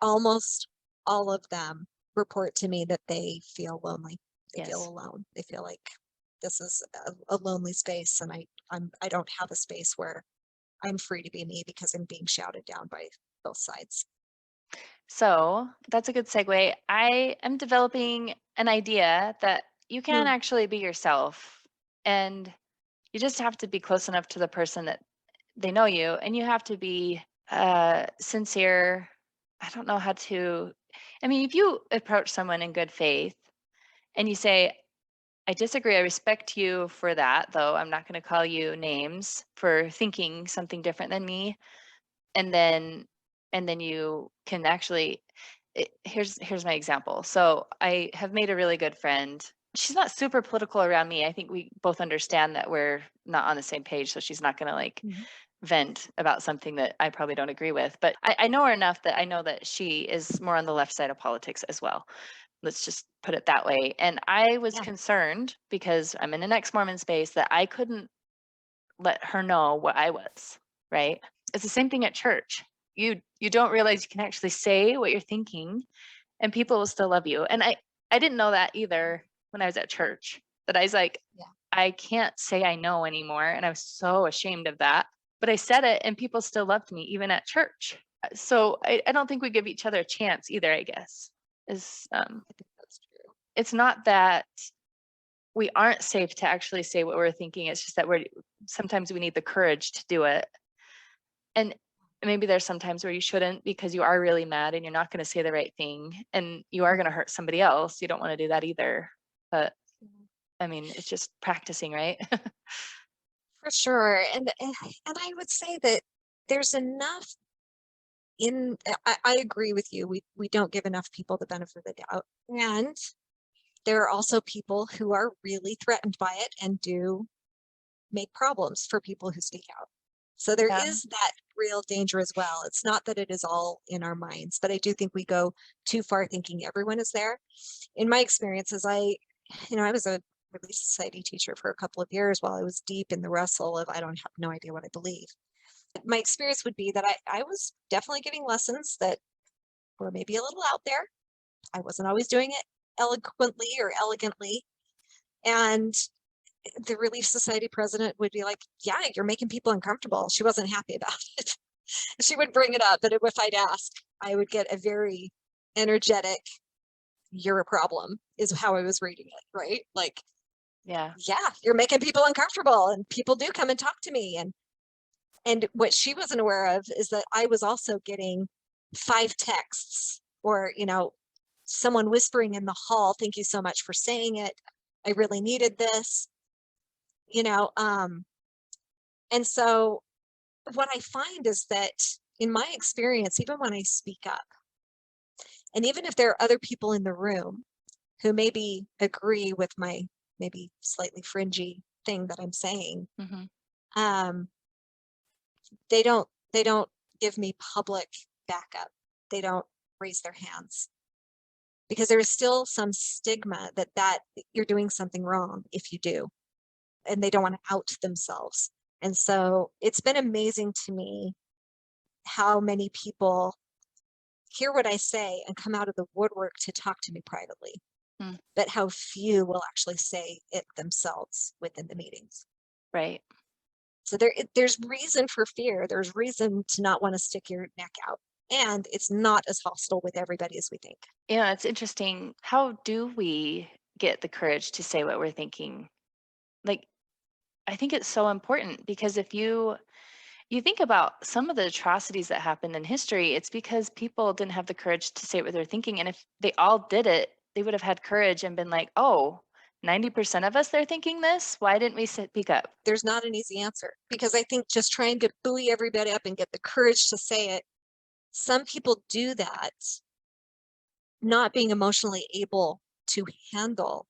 [SPEAKER 1] almost all of them report to me that they feel lonely. They feel
[SPEAKER 2] Yes.
[SPEAKER 1] alone. They feel like this is a lonely space, and I don't have a space where I'm free to be me because I'm being shouted down by both sides.
[SPEAKER 2] So that's a good segue. I am developing an idea that you can
[SPEAKER 1] Mm,
[SPEAKER 2] actually be yourself, and you just have to be close enough to the person that they know you, and you have to be sincere. I don't know how to, I mean, if you approach someone in good faith and you say, I disagree, I respect you for that, though I'm not going to call you names for thinking something different than me, and then you can actually here's my example. So I have made a really good friend. She's not super political around me. I think we both understand that we're not on the same page, so she's not going to like
[SPEAKER 1] mhm.
[SPEAKER 2] vent about something that I probably don't agree with. But I know her enough that I know that she is more on the left side of politics as well. Let's just put it that way. And I was
[SPEAKER 1] Yeah,
[SPEAKER 2] concerned because I'm in an ex-Mormon space that I couldn't let her know what I was, right? It's the same thing at church. You don't realize you can actually say what you're thinking and people will still love you. And I didn't know that either when I was at church. That I was like,
[SPEAKER 1] yeah.
[SPEAKER 2] I can't say I know anymore, and I was so ashamed of that. But I said it and people still loved me even at church. So I don't think we give each other a chance either, I guess. Is
[SPEAKER 1] I think that's true.
[SPEAKER 2] It's not that we aren't safe to actually say what we're thinking. It's just that we're sometimes we need the courage to do it. And maybe there's some times where you shouldn't because you are really mad and you're not going to say the right thing and you are going to hurt somebody else. You don't want to do that either. But
[SPEAKER 1] Mhm.
[SPEAKER 2] I mean, it's just practicing, right?
[SPEAKER 1] For sure. And I would say that there's enough I agree with you. We don't give enough people the benefit of the doubt. And there are also people who are really threatened by it and do make problems for people who speak out. So there
[SPEAKER 2] Yeah.
[SPEAKER 1] is that real danger as well. It's not that it is all in our minds, but I do think we go too far thinking everyone is there. In my experiences, I was a Relief Society teacher for a couple of years while I was deep in the wrestle of I don't have no idea what I believe. My experience would be that I was definitely giving lessons that were maybe a little out there. I wasn't always doing it eloquently or elegantly. And the Relief Society president would be like, yeah, you're making people uncomfortable. She wasn't happy about it. She would bring it up, but if I'd ask, I would get a very energetic, you're a problem, is how I was reading it, right? Like,
[SPEAKER 2] Yeah.
[SPEAKER 1] yeah, you're making people uncomfortable and people do come and talk to me. And what she wasn't aware of is that I was also getting 5 texts or, someone whispering in the hall, thank you so much for saying it. I really needed this, you know. And so what I find is that in my experience, even when I speak up, and even if there are other people in the room who maybe agree with my maybe slightly fringy thing that I'm saying,
[SPEAKER 2] Hmm.
[SPEAKER 1] um, they don't give me public backup. They don't raise their hands because there is still some stigma that you're doing something wrong if you do, and they don't want to out themselves. And so it's been amazing to me how many people hear what I say and come out of the woodwork to talk to me privately,
[SPEAKER 2] Mm,
[SPEAKER 1] but how few will actually say it themselves within the meetings.
[SPEAKER 2] right.
[SPEAKER 1] So there's reason for fear. There's reason to not want to stick your neck out. And it's not as hostile with everybody as we think.
[SPEAKER 2] Yeah, it's interesting. How do we get the courage to say what we're thinking? Like, I think it's so important because if you think about some of the atrocities that happened in history, it's because people didn't have the courage to say what they're thinking. And if they all did it, they would have had courage and been like, oh, 90% of us, they're thinking this. Why didn't we speak up?
[SPEAKER 1] There's not an easy answer because I think just trying to buoy everybody up and get the courage to say it, some people do that, not being emotionally able to handle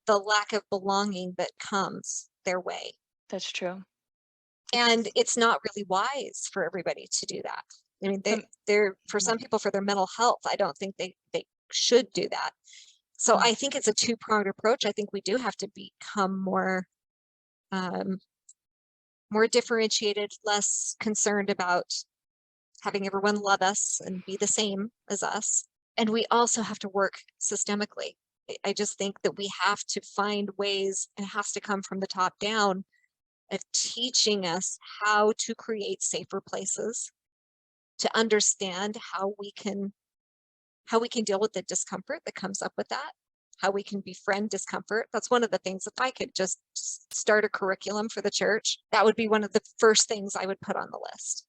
[SPEAKER 1] the lack of belonging that comes their way.
[SPEAKER 2] That's true.
[SPEAKER 1] And it's not really wise for everybody to do that. I mean,
[SPEAKER 2] Um,
[SPEAKER 1] they're for some people, for their mental health, I don't think they should do that. So
[SPEAKER 2] Mm.
[SPEAKER 1] I think it's a two-pronged approach. I think we do have to become um, more differentiated, less concerned about having everyone love us and be the same as us. And we also have to work systemically. I just think that we have to find ways, and it has to come from the top down, of teaching us how to create safer places, to understand how we can deal with the discomfort that comes up with that, how we can befriend discomfort. That's one of the things. If I could just start a curriculum for the church, that would be one of the first things I would put on the list.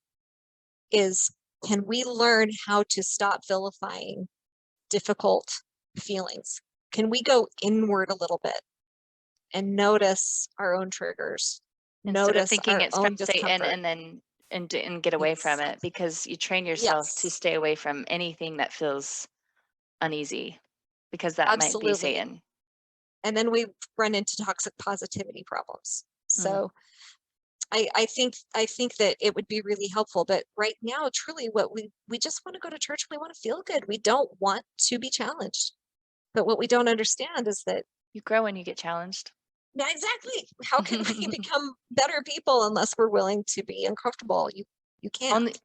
[SPEAKER 1] Is, can we learn how to stop vilifying difficult feelings? Can we go inward a little bit and notice our own triggers,
[SPEAKER 2] Instead of
[SPEAKER 1] notice
[SPEAKER 2] thinking
[SPEAKER 1] our
[SPEAKER 2] it's from
[SPEAKER 1] own
[SPEAKER 2] Satan
[SPEAKER 1] discomfort?
[SPEAKER 2] and then and get away from it,
[SPEAKER 1] Exactly.
[SPEAKER 2] because you train yourself to
[SPEAKER 1] Yes,
[SPEAKER 2] stay away from anything that feels uneasy, because that might be
[SPEAKER 1] absolutely.
[SPEAKER 2] Satan.
[SPEAKER 1] And then we run into toxic positivity problems.
[SPEAKER 2] Mm.
[SPEAKER 1] So I think that it would be really helpful. But right now, truly, what we just want to go to church. We want to feel good. We don't want to be challenged. But what we don't understand is that,
[SPEAKER 2] You grow when you get challenged.
[SPEAKER 1] yeah, exactly, how can we become better people unless we're willing to be uncomfortable? You can't.
[SPEAKER 2] Only,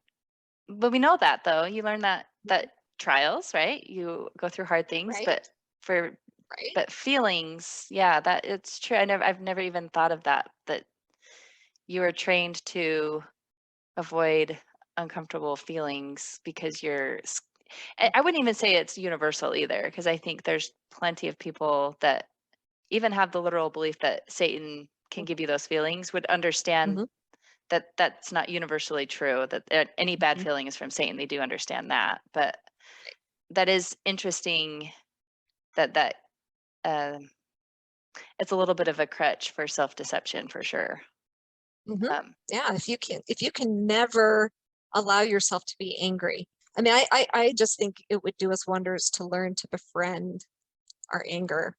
[SPEAKER 2] but we know that though. You learn that
[SPEAKER 1] Mhm.
[SPEAKER 2] trials, right? You go through hard things,
[SPEAKER 1] Right,
[SPEAKER 2] but for
[SPEAKER 1] right.
[SPEAKER 2] but feelings, yeah, that it's true. I've never even thought of that. That you are trained to avoid uncomfortable feelings because I wouldn't even say it's universal either, because I think there's plenty of people that even have the literal belief that Satan can give you those feelings would understand
[SPEAKER 1] Mm-hmm.
[SPEAKER 2] that that's not universally true, that any bad
[SPEAKER 1] Mm-hmm.
[SPEAKER 2] feeling is from Satan. They do understand that. But that is interesting that um, it's a little bit of a crutch for self-deception for sure.
[SPEAKER 1] Mm-hmm.
[SPEAKER 2] Um,
[SPEAKER 1] Yeah, if you can never allow yourself to be angry. I mean, I just think it would do us wonders to learn to befriend our anger.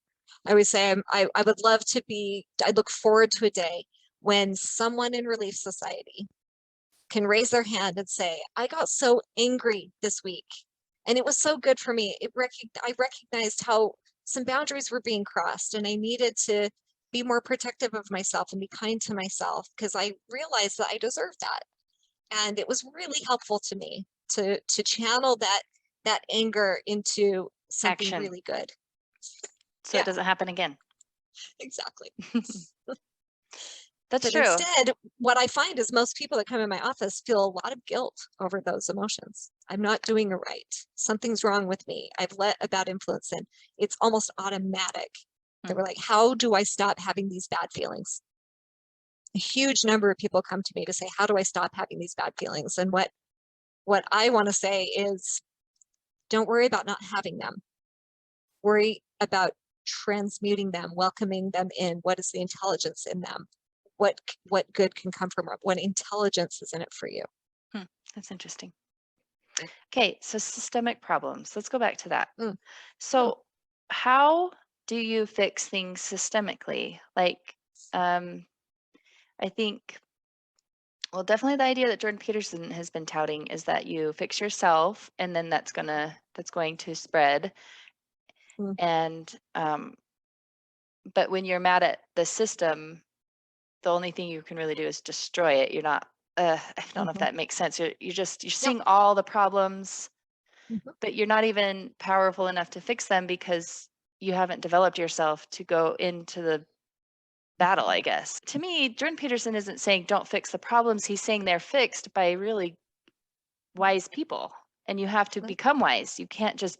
[SPEAKER 1] I always say I would love to be, I look forward to a day when someone in Relief Society can raise their hand and say, I got so angry this week and it was so good for me. I recognized how some boundaries were being crossed and I needed to be more protective of myself and be kind to myself because I realized that I deserved that. And it was really helpful to me to channel that anger into something
[SPEAKER 2] Action,
[SPEAKER 1] really good.
[SPEAKER 2] so it
[SPEAKER 1] Yeah,
[SPEAKER 2] doesn't happen again.
[SPEAKER 1] exactly.
[SPEAKER 2] That's
[SPEAKER 1] But
[SPEAKER 2] true.
[SPEAKER 1] instead, what I find is most people that come in my office feel a lot of guilt over those emotions. I'm not doing it right. Something's wrong with me. I've let a bad influence in. It's almost automatic. They
[SPEAKER 2] Hmm.
[SPEAKER 1] were like, how do I stop having these bad feelings? A huge number of people come to me to say, how do I stop having these bad feelings? And what I want to say is, don't worry about not having them. Worry about transmuting them, welcoming them in. What is the intelligence in them? What good can come from it? What intelligence is in it for you?
[SPEAKER 2] Hmm. That's interesting. Okay, so systemic problems. Let's go back to that.
[SPEAKER 1] Mm, mm,
[SPEAKER 2] So, how do you fix things systemically? Like, I think, well, definitely the idea that Jordan Peterson has been touting is that you fix yourself, and then that's going to spread.
[SPEAKER 1] mm,
[SPEAKER 2] And but when you're mad at the system, the only thing you can really do is destroy it. You're not. I don't know if
[SPEAKER 1] mhm.
[SPEAKER 2] that makes sense. You're
[SPEAKER 1] Yep.
[SPEAKER 2] seeing all the problems,
[SPEAKER 1] Mhm,
[SPEAKER 2] but you're not even powerful enough to fix them because you haven't developed yourself to go into the battle, I guess. To me, Jordan Peterson isn't saying don't fix the problems. He's saying they're fixed by really wise people. And you have to
[SPEAKER 1] mm,
[SPEAKER 2] become wise. You can't just,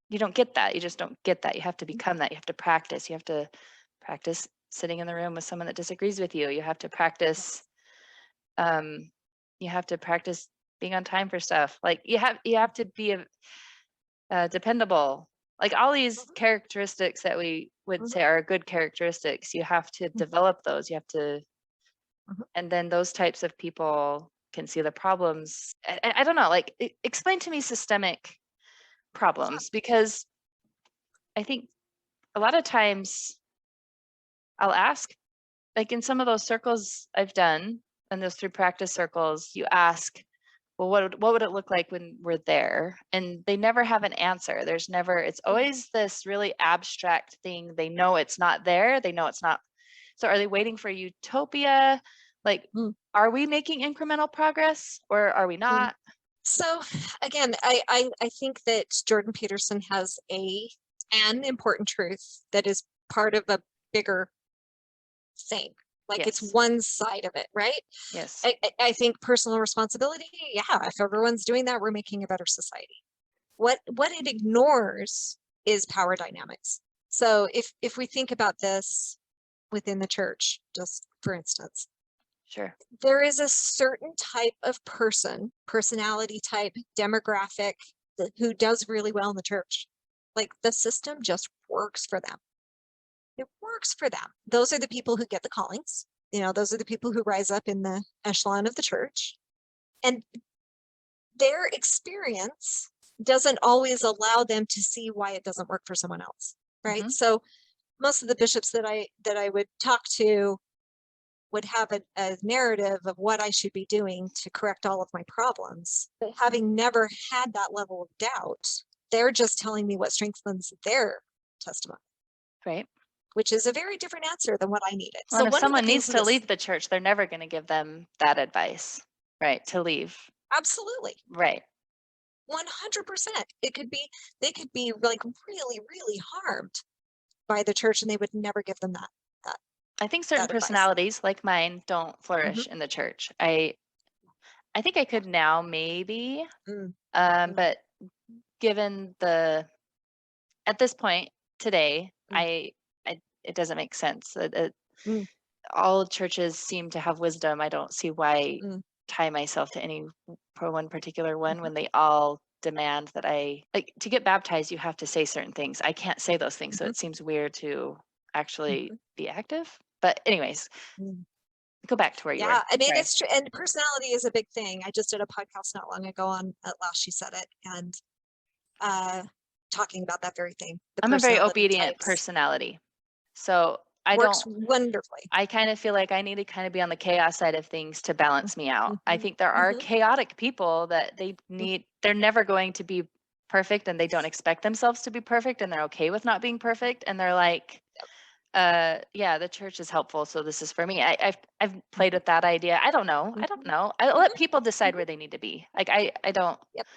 [SPEAKER 2] you don't get that. You just don't get that. You have to
[SPEAKER 1] mm,
[SPEAKER 2] become that. You have to practice. You have to practice sitting in the room with someone that disagrees with you. You have to practice,
[SPEAKER 1] yes.
[SPEAKER 2] um, you have to practice being on time for stuff. Like you have to be dependable. Like all these
[SPEAKER 1] Mhm,
[SPEAKER 2] characteristics that we would
[SPEAKER 1] mhm,
[SPEAKER 2] say are good characteristics, you have to
[SPEAKER 1] mhm,
[SPEAKER 2] develop those. You have to,
[SPEAKER 1] mhm.
[SPEAKER 2] and then those types of people can see the problems. I don't know, like explain to me systemic
[SPEAKER 1] Yeah.
[SPEAKER 2] problems, because I think a lot of times I'll ask, like in some of those circles I've done, in those 3 practice circles, you ask, well, what would it look like when we're there? And they never have an answer. There's never, it's always this really abstract thing. They know it's not there. They know it's not. So are they waiting for utopia? Like,
[SPEAKER 1] Mm,
[SPEAKER 2] are we making incremental progress or are we
[SPEAKER 1] mm.
[SPEAKER 2] not?
[SPEAKER 1] So again, I think that Jordan Peterson has an important truth that is part of a bigger thing. Like it's
[SPEAKER 2] Yes.
[SPEAKER 1] one side of it, right?
[SPEAKER 2] Yes.
[SPEAKER 1] I think personal responsibility, yeah, if everyone's doing that, we're making a better society. What it ignores is power dynamics. So if we think about this within the church, just for instance,
[SPEAKER 2] Sure.
[SPEAKER 1] there is a certain type of person, personality type, demographic who does really well in the church. Like the system just works for them. It works for them. Those are the people who get the callings. Those are the people who rise up in the echelon of the church. And their experience doesn't always allow them to see why it doesn't work for someone else. Right.
[SPEAKER 2] Mhm.
[SPEAKER 1] So most of the bishops that I would talk to would have a narrative of what I should be doing to correct all of my problems. But having never had that level of doubt, they're just telling me what strengthens their testimony,
[SPEAKER 2] Right.
[SPEAKER 1] which is a very different answer than what I needed.
[SPEAKER 2] Well,
[SPEAKER 1] So
[SPEAKER 2] and if
[SPEAKER 1] one of the
[SPEAKER 2] someone
[SPEAKER 1] things
[SPEAKER 2] needs
[SPEAKER 1] in
[SPEAKER 2] to
[SPEAKER 1] this,
[SPEAKER 2] leave the church, they're never going to give them that advice, right? To leave.
[SPEAKER 1] absolutely,
[SPEAKER 2] Right.
[SPEAKER 1] 100%, they could be like really, really harmed by the church, and they would never give them that
[SPEAKER 2] I think certain
[SPEAKER 1] that advice.
[SPEAKER 2] personalities like mine don't
[SPEAKER 1] Hmm.
[SPEAKER 2] flourish in the church. I think I could now maybe,
[SPEAKER 1] Mm, mm,
[SPEAKER 2] but given at this point today,
[SPEAKER 1] mm,
[SPEAKER 2] it doesn't make sense.
[SPEAKER 1] mm,
[SPEAKER 2] All churches seem to have wisdom. I don't see why
[SPEAKER 1] mm,
[SPEAKER 2] tie myself to any one particular one
[SPEAKER 1] mhm,
[SPEAKER 2] when they all demand that I like to get baptized. You have to say certain things. I can't say those things, so
[SPEAKER 1] mhm,
[SPEAKER 2] it seems weird to actually
[SPEAKER 1] mhm,
[SPEAKER 2] be active. But anyways,
[SPEAKER 1] mm.
[SPEAKER 2] go back to where you were.
[SPEAKER 1] Yeah, I mean,
[SPEAKER 2] Sorry.
[SPEAKER 1] it's true. And personality is a big thing. I just did a podcast not long ago on At Last She Said It, and uh talking about that very thing, the
[SPEAKER 2] I'm a very
[SPEAKER 1] personality
[SPEAKER 2] obedient
[SPEAKER 1] types.
[SPEAKER 2] personality. So
[SPEAKER 1] Works wonderfully.
[SPEAKER 2] I kind of feel like I need to kind of be on the chaos side of things to balance me out. I
[SPEAKER 1] Mhm,
[SPEAKER 2] think there are
[SPEAKER 1] mhm,
[SPEAKER 2] chaotic people that
[SPEAKER 1] mhm.
[SPEAKER 2] they're never going to be perfect and they don't expect themselves to be perfect and they're okay with not being perfect. And they're like, yeah, the church is helpful. So this is for me. I've played
[SPEAKER 1] Mhm,
[SPEAKER 2] with that idea. I don't know. I don't
[SPEAKER 1] mhm,
[SPEAKER 2] know. I let
[SPEAKER 1] mhm,
[SPEAKER 2] people decide
[SPEAKER 1] mhm.
[SPEAKER 2] where they need to be. Like
[SPEAKER 1] Yep.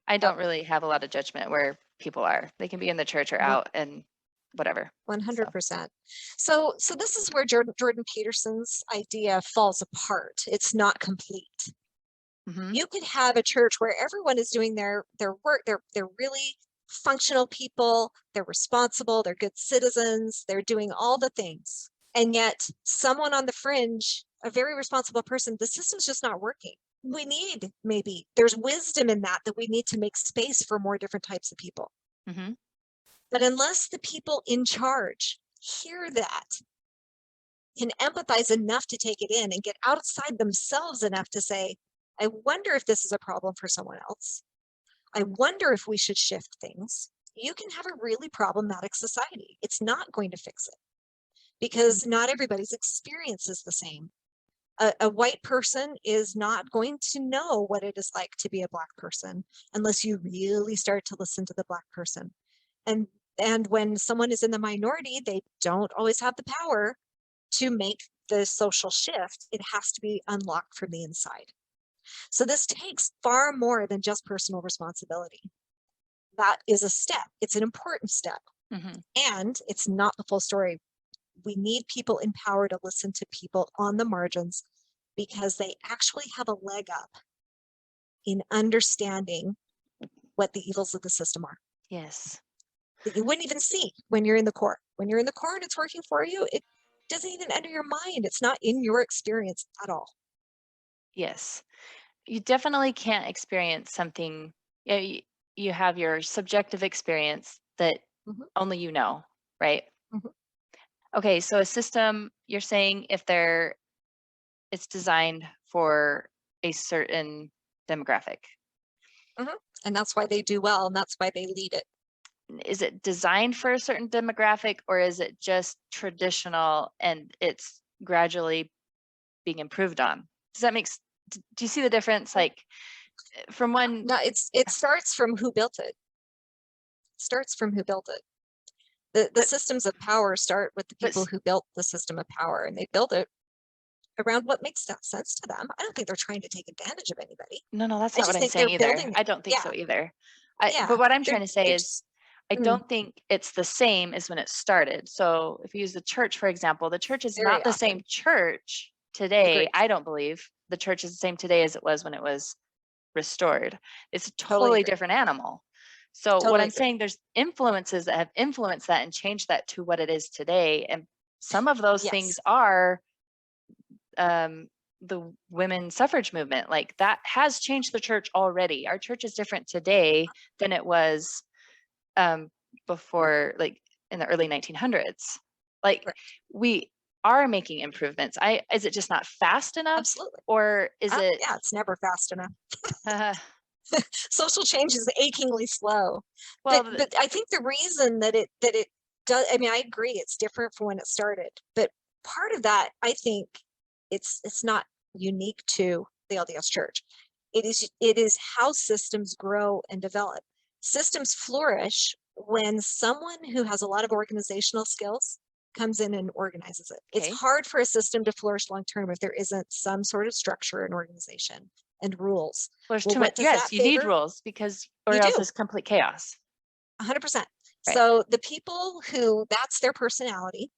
[SPEAKER 2] I
[SPEAKER 1] Yep.
[SPEAKER 2] don't really have a lot of judgment where people are. They can be in the church or out and whatever. So
[SPEAKER 1] 100%. So this is where Jordan Peterson's idea falls apart. It's not complete.
[SPEAKER 2] mhm.
[SPEAKER 1] You could have a church where everyone is doing their work. They're really functional people. They're responsible. They're good citizens. They're doing all the things. And yet someone on the fringe, a very responsible person, the system's just not working. We need, maybe there's wisdom in that we need to make space for more different types of people.
[SPEAKER 2] Mhm.
[SPEAKER 1] But unless the people in charge hear that, can empathize enough to take it in and get outside themselves enough to say, I wonder if this is a problem for someone else. I wonder if we should shift things. You can have a really problematic society. It's not going to fix it because not everybody's experience is the same. A white person is not going to know what it is like to be a black person unless you really start to listen to the black person. And when someone is in the minority, they don't always have the power to make the social shift. It has to be unlocked from the inside. So this takes far more than just personal responsibility. That is a step. It's an important step.
[SPEAKER 2] Mhm.
[SPEAKER 1] And it's not the full story. We need people in power to listen to people on the margins because they actually have a leg up in understanding what the evils of the system are
[SPEAKER 2] Yes.
[SPEAKER 1] that you wouldn't even see when you're in the core. When you're in the core and it's working for you, it doesn't even enter your mind. It's not in your experience at all.
[SPEAKER 2] Yes. You definitely can't experience something. Yeah, you have your subjective experience that
[SPEAKER 1] Mhm,
[SPEAKER 2] only you know, right?
[SPEAKER 1] mhm,
[SPEAKER 2] Okay, so a system, you're saying if it's designed for a certain demographic.
[SPEAKER 1] mhm. And that's why they do well, and that's why they lead it.
[SPEAKER 2] Is it designed for a certain demographic or is it just traditional and it's gradually being improved on? Does that make, do you see the difference? Like from one,
[SPEAKER 1] No, it starts from who built it. Starts from who built it. The
[SPEAKER 2] but,
[SPEAKER 1] systems of power start with the people
[SPEAKER 2] but
[SPEAKER 1] who built the system of power, and they build it around what makes sense to them. I don't think they're trying to take advantage of anybody.
[SPEAKER 2] no, that's
[SPEAKER 1] I
[SPEAKER 2] not what
[SPEAKER 1] just
[SPEAKER 2] I'm
[SPEAKER 1] think they're
[SPEAKER 2] saying either.
[SPEAKER 1] building it.
[SPEAKER 2] I don't think
[SPEAKER 1] Yeah,
[SPEAKER 2] so either.
[SPEAKER 1] yeah.
[SPEAKER 2] But what I'm trying to say
[SPEAKER 1] They're
[SPEAKER 2] is,
[SPEAKER 1] just,
[SPEAKER 2] I
[SPEAKER 1] mm,
[SPEAKER 2] don't think it's the same as when it started. So if you use the church, for example, the church is
[SPEAKER 1] very
[SPEAKER 2] not the same
[SPEAKER 1] often.
[SPEAKER 2] church today.
[SPEAKER 1] Agreed.
[SPEAKER 2] I don't believe the church is the same today as it was when it was restored. It's a
[SPEAKER 1] Totally
[SPEAKER 2] totally
[SPEAKER 1] agree.
[SPEAKER 2] different animal. So what
[SPEAKER 1] Totally
[SPEAKER 2] I'm
[SPEAKER 1] agree.
[SPEAKER 2] saying, there's influences that have influenced that and changed that to what it is today. And some of those things
[SPEAKER 1] Yes.
[SPEAKER 2] are the women's suffrage movement. Like that has changed the church already. Our church is different today than it was before, like in the early 1900s. Like
[SPEAKER 1] Right.
[SPEAKER 2] we are making improvements. Is it just not fast enough,
[SPEAKER 1] Absolutely.
[SPEAKER 2] or is it?
[SPEAKER 1] Yeah, it's never fast enough.
[SPEAKER 2] Uh,
[SPEAKER 1] Social change is achingly slow.
[SPEAKER 2] well,
[SPEAKER 1] But I think the reason that it does, I mean, I agree it's different from when it started, but part of that, I think it's not unique to the LDS Church. It is how systems grow and develop. Systems flourish when someone who has a lot of organizational skills comes in and organizes it. It's
[SPEAKER 2] okay.
[SPEAKER 1] hard for a system to flourish long term if there isn't some sort of structure and organization and rules.
[SPEAKER 2] Well, there's
[SPEAKER 1] Well,
[SPEAKER 2] too much.
[SPEAKER 1] what does
[SPEAKER 2] Yes,
[SPEAKER 1] that
[SPEAKER 2] you need
[SPEAKER 1] favor?
[SPEAKER 2] rules because, or
[SPEAKER 1] You
[SPEAKER 2] else
[SPEAKER 1] do.
[SPEAKER 2] it's complete chaos.
[SPEAKER 1] 100%.
[SPEAKER 2] Right.
[SPEAKER 1] So the people who that's their personality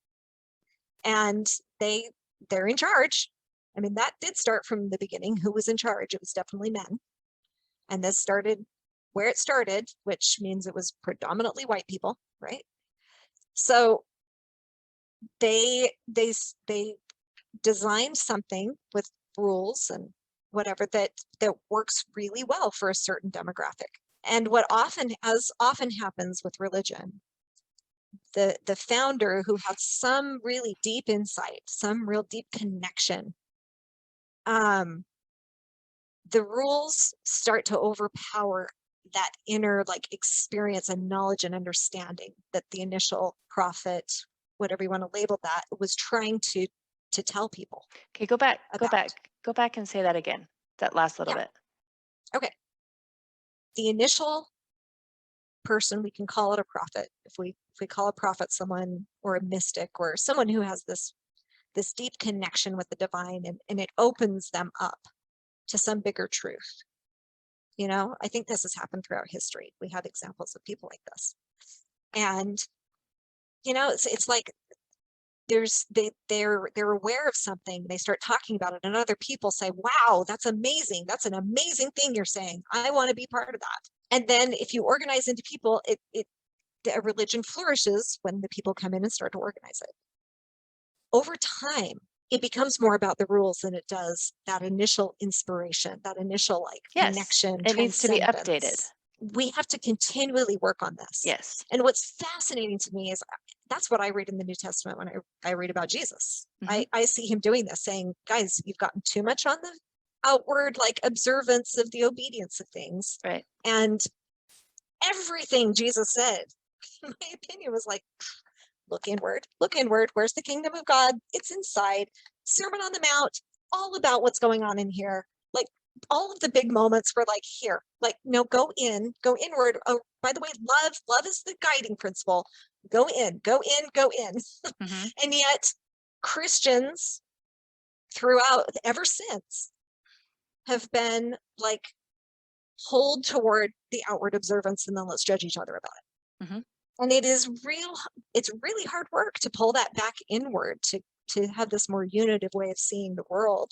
[SPEAKER 1] and they're in charge. I mean, that did start from the beginning. Who was in charge? It was definitely men. And this started where it started, which means it was predominantly white people, right? So they designed something with rules and whatever that works really well for a certain demographic. And what often happens with religion, the founder who had some really deep insight, some real deep connection, the rules start to overpower that inner like experience and knowledge and understanding that the initial prophet, whatever you want to label that, was trying to tell people
[SPEAKER 2] Okay, go back,
[SPEAKER 1] about.
[SPEAKER 2] go back and say that again. That last little
[SPEAKER 1] Yeah.
[SPEAKER 2] bit.
[SPEAKER 1] Okay. The initial person, we can call it a prophet. If we call a prophet someone, or a mystic, or someone who has this deep connection with the divine, and it opens them up to some bigger truth. I think this has happened throughout history. We have examples of people like this. And it's like they're aware of something, they start talking about it, and other people say, wow, that's amazing, that's an amazing thing you're saying, I want to be part of that. And then if you organize into people, a religion flourishes when the people come in and start to organize it. Over time, it becomes more about the rules than it does that initial inspiration, that initial like
[SPEAKER 2] Yes,
[SPEAKER 1] connection,
[SPEAKER 2] it needs to be updated.
[SPEAKER 1] transcendence. We have to continually work on this.
[SPEAKER 2] Yes.
[SPEAKER 1] And what's fascinating to me is that's what I read in the New Testament when I read about Jesus. I see him doing this, saying, guys, you've gotten too much on the outward like observance of the obedience of things.
[SPEAKER 2] Right.
[SPEAKER 1] And everything Jesus said, in my opinion, was like, look inward, look inward. Where's the kingdom of God? It's inside. Sermon on the Mount, all about what's going on in here. Like all of the big moments were like here, like, no, go inward. Oh, by the way, love is the guiding principle. Go in, go in, go in. And yet Christians throughout ever since have been like, hold toward the outward observance and then let's judge each other about it. And it's really hard work to pull that back inward, to have this more unitive way of seeing the world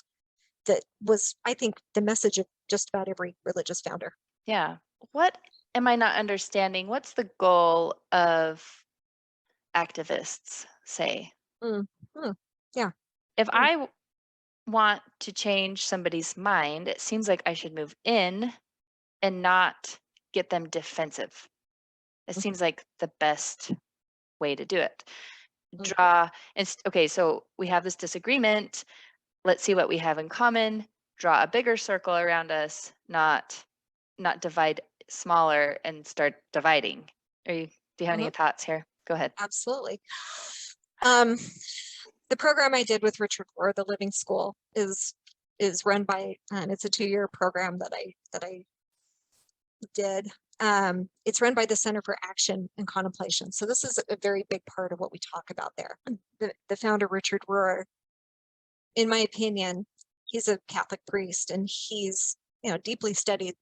[SPEAKER 1] that was, I think, the message of just about every religious founder.
[SPEAKER 2] Yeah. What am I not understanding? What's the goal of activists, say?
[SPEAKER 1] Yeah.
[SPEAKER 2] If I want to change somebody's mind, it seems like I should move in and not get them defensive. It seems like the best way to do it. Okay, so we have this disagreement. Let's see what we have in common. Draw a bigger circle around us, not divide smaller and start dividing. Do you have any thoughts here? Go ahead.
[SPEAKER 1] Absolutely. The program I did with Richard Rohr, the Living School, is is run by, it's a 2-year program that I did. It's run by the Center for Action and Contemplation. So this is a very big part of what we talk about there. The founder, Richard Rohr, in my opinion, he's a Catholic priest, and he's, deeply studied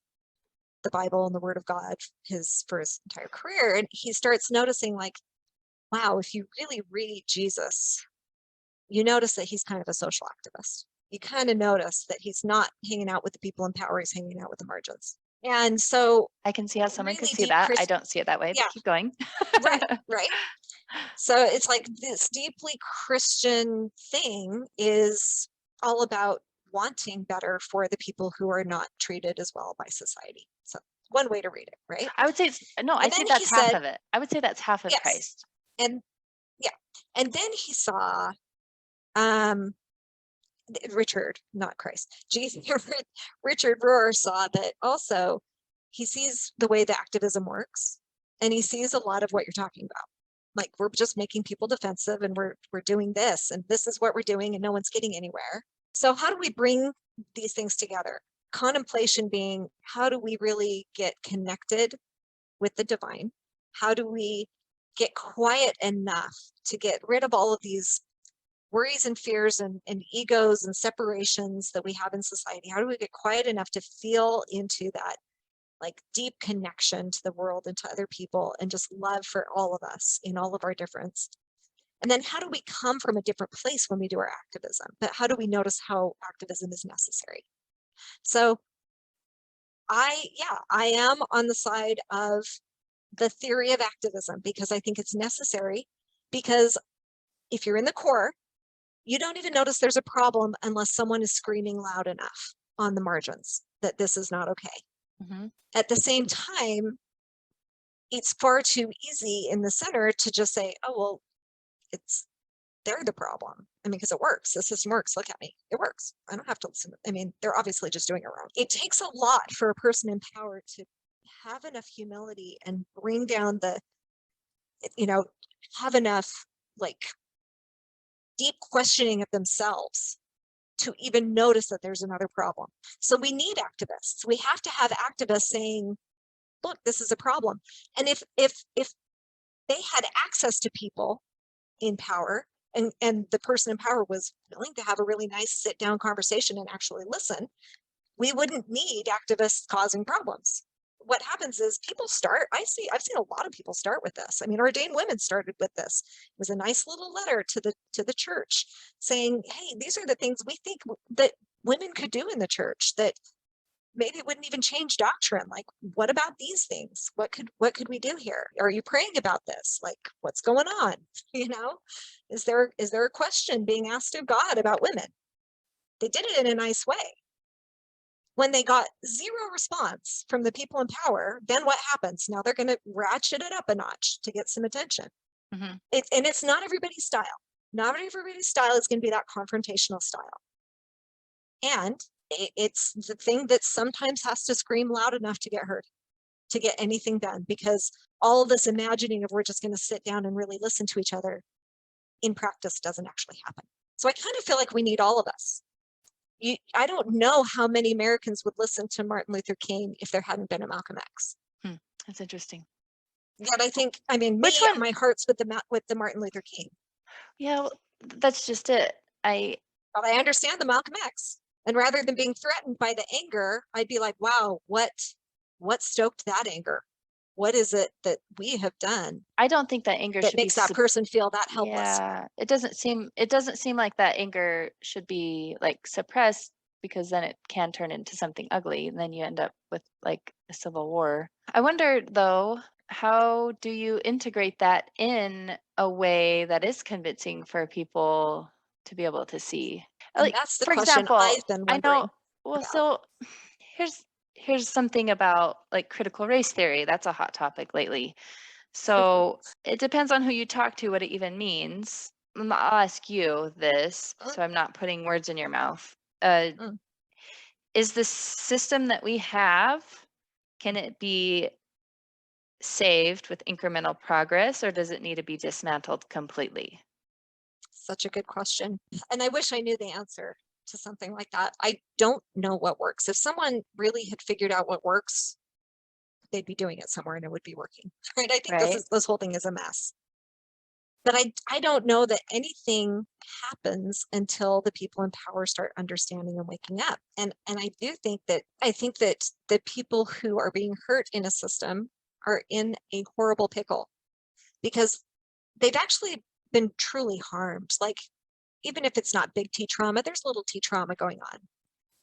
[SPEAKER 1] the Bible and the Word of God for his entire career. And he starts noticing, like, wow, if you really read Jesus, you notice that he's kind of a social activist. You kind of notice that he's not hanging out with the people in power, he's hanging out with the margins. And so
[SPEAKER 2] I can see how someone
[SPEAKER 1] really
[SPEAKER 2] could see
[SPEAKER 1] deep
[SPEAKER 2] that. I don't see it that way,
[SPEAKER 1] yeah,
[SPEAKER 2] but keep going.
[SPEAKER 1] right. So it's like this deeply Christian thing is all about wanting better for the people who are not treated as well by society. So one way to read it, right?
[SPEAKER 2] I would say no, I
[SPEAKER 1] And
[SPEAKER 2] say
[SPEAKER 1] then
[SPEAKER 2] that's
[SPEAKER 1] he
[SPEAKER 2] half
[SPEAKER 1] said,
[SPEAKER 2] of it. I would say that's half of
[SPEAKER 1] yes.
[SPEAKER 2] Christ.
[SPEAKER 1] And yeah. And then he saw Richard, not Christ, Richard Rohr saw that also. He sees the way the activism works, and he sees a lot of what you're talking about. Like, we're just making people defensive, and we're doing this, and this is what we're doing, and no one's getting anywhere. So how do we bring these things together? Contemplation being, how do we really get connected with the divine? How do we get quiet enough to get rid of all of these worries and fears and egos and separations that we have in society? How do we get quiet enough to feel into that, like, deep connection to the world and to other people, and just love for all of us in all of our difference? And then how do we come from a different place when we do our activism? But how do we notice how activism is necessary? So I am on the side of the theory of activism, because I think it's necessary. Because if you're in the core, you don't even notice there's a problem unless someone is screaming loud enough on the margins that this is not okay.
[SPEAKER 2] Mm-hmm.
[SPEAKER 1] At the same time, it's far too easy in the center to just say, oh, well, they're the problem. I mean, because it works. The system works. Look at me. It works. I don't have to listen. I mean, they're obviously just doing it wrong. It takes a lot for a person in power to have enough humility and bring down have enough, like, deep questioning of themselves to even notice that there's another problem. So we need activists. We have to have activists saying, look, this is a problem. And if they had access to people in power, and the person in power was willing to have a really nice sit down conversation and actually listen, we wouldn't need activists causing problems. What happens is people start, I've seen a lot of people start with this. I mean, ordained women started with this. It was a nice little letter to the church saying, hey, these are the things we think that women could do in the church that maybe it wouldn't even change doctrine. Like, what about these things? What could we do here? Are you praying about this? Like, what's going on? Is there a question being asked of God about women? They did it in a nice way. When they got zero response from the people in power, then what happens? Now they're going to ratchet it up a notch to get some attention.
[SPEAKER 2] Mm-hmm.
[SPEAKER 1] It's not everybody's style. Not everybody's style is going to be that confrontational style. And it's the thing that sometimes has to scream loud enough to get heard, to get anything done, because all of this imagining of we're just going to sit down and really listen to each other in practice doesn't actually happen. So I kind of feel like we need all of us. I don't know how many Americans would listen to Martin Luther King if there hadn't been a Malcolm X.
[SPEAKER 2] That's interesting.
[SPEAKER 1] Yet I think, I mean,
[SPEAKER 2] Which one?
[SPEAKER 1] my heart's with the Martin Luther King.
[SPEAKER 2] Yeah, well, that's just it.
[SPEAKER 1] But I understand the Malcolm X. And rather than being threatened by the anger, I'd be like, wow, what stoked that anger? What is it that we have done?
[SPEAKER 2] I don't think that anger
[SPEAKER 1] that makes that person feel that helpless.
[SPEAKER 2] Yeah, it doesn't seem like that anger should be like suppressed, because then it can turn into something ugly, and then you end up with like a civil war. I wonder though, how do you integrate that in a way that is convincing for people to be able to see?
[SPEAKER 1] And
[SPEAKER 2] Like,
[SPEAKER 1] that's the
[SPEAKER 2] for
[SPEAKER 1] question
[SPEAKER 2] example,
[SPEAKER 1] I've been
[SPEAKER 2] I
[SPEAKER 1] wondering
[SPEAKER 2] know, well,
[SPEAKER 1] about.
[SPEAKER 2] so here's something about like critical race theory. That's a hot topic lately. So it depends on who you talk to, what it even means. I'll ask you this, so I'm not putting words in your mouth. Is the system that we have, can it be saved with incremental progress, or does it need to be dismantled completely?
[SPEAKER 1] Such a good question. And I wish I knew the answer. to something like that. I don't know what works. If someone really had figured out what works, they'd be doing it somewhere and it would be working. Right? I think
[SPEAKER 2] Right.
[SPEAKER 1] this whole thing is a mess. But I don't know that anything happens until the people in power start understanding and waking up. And I think that the people who are being hurt in a system are in a horrible pickle because they've actually been truly harmed. Like, even if it's not big T trauma, there's little T trauma going on.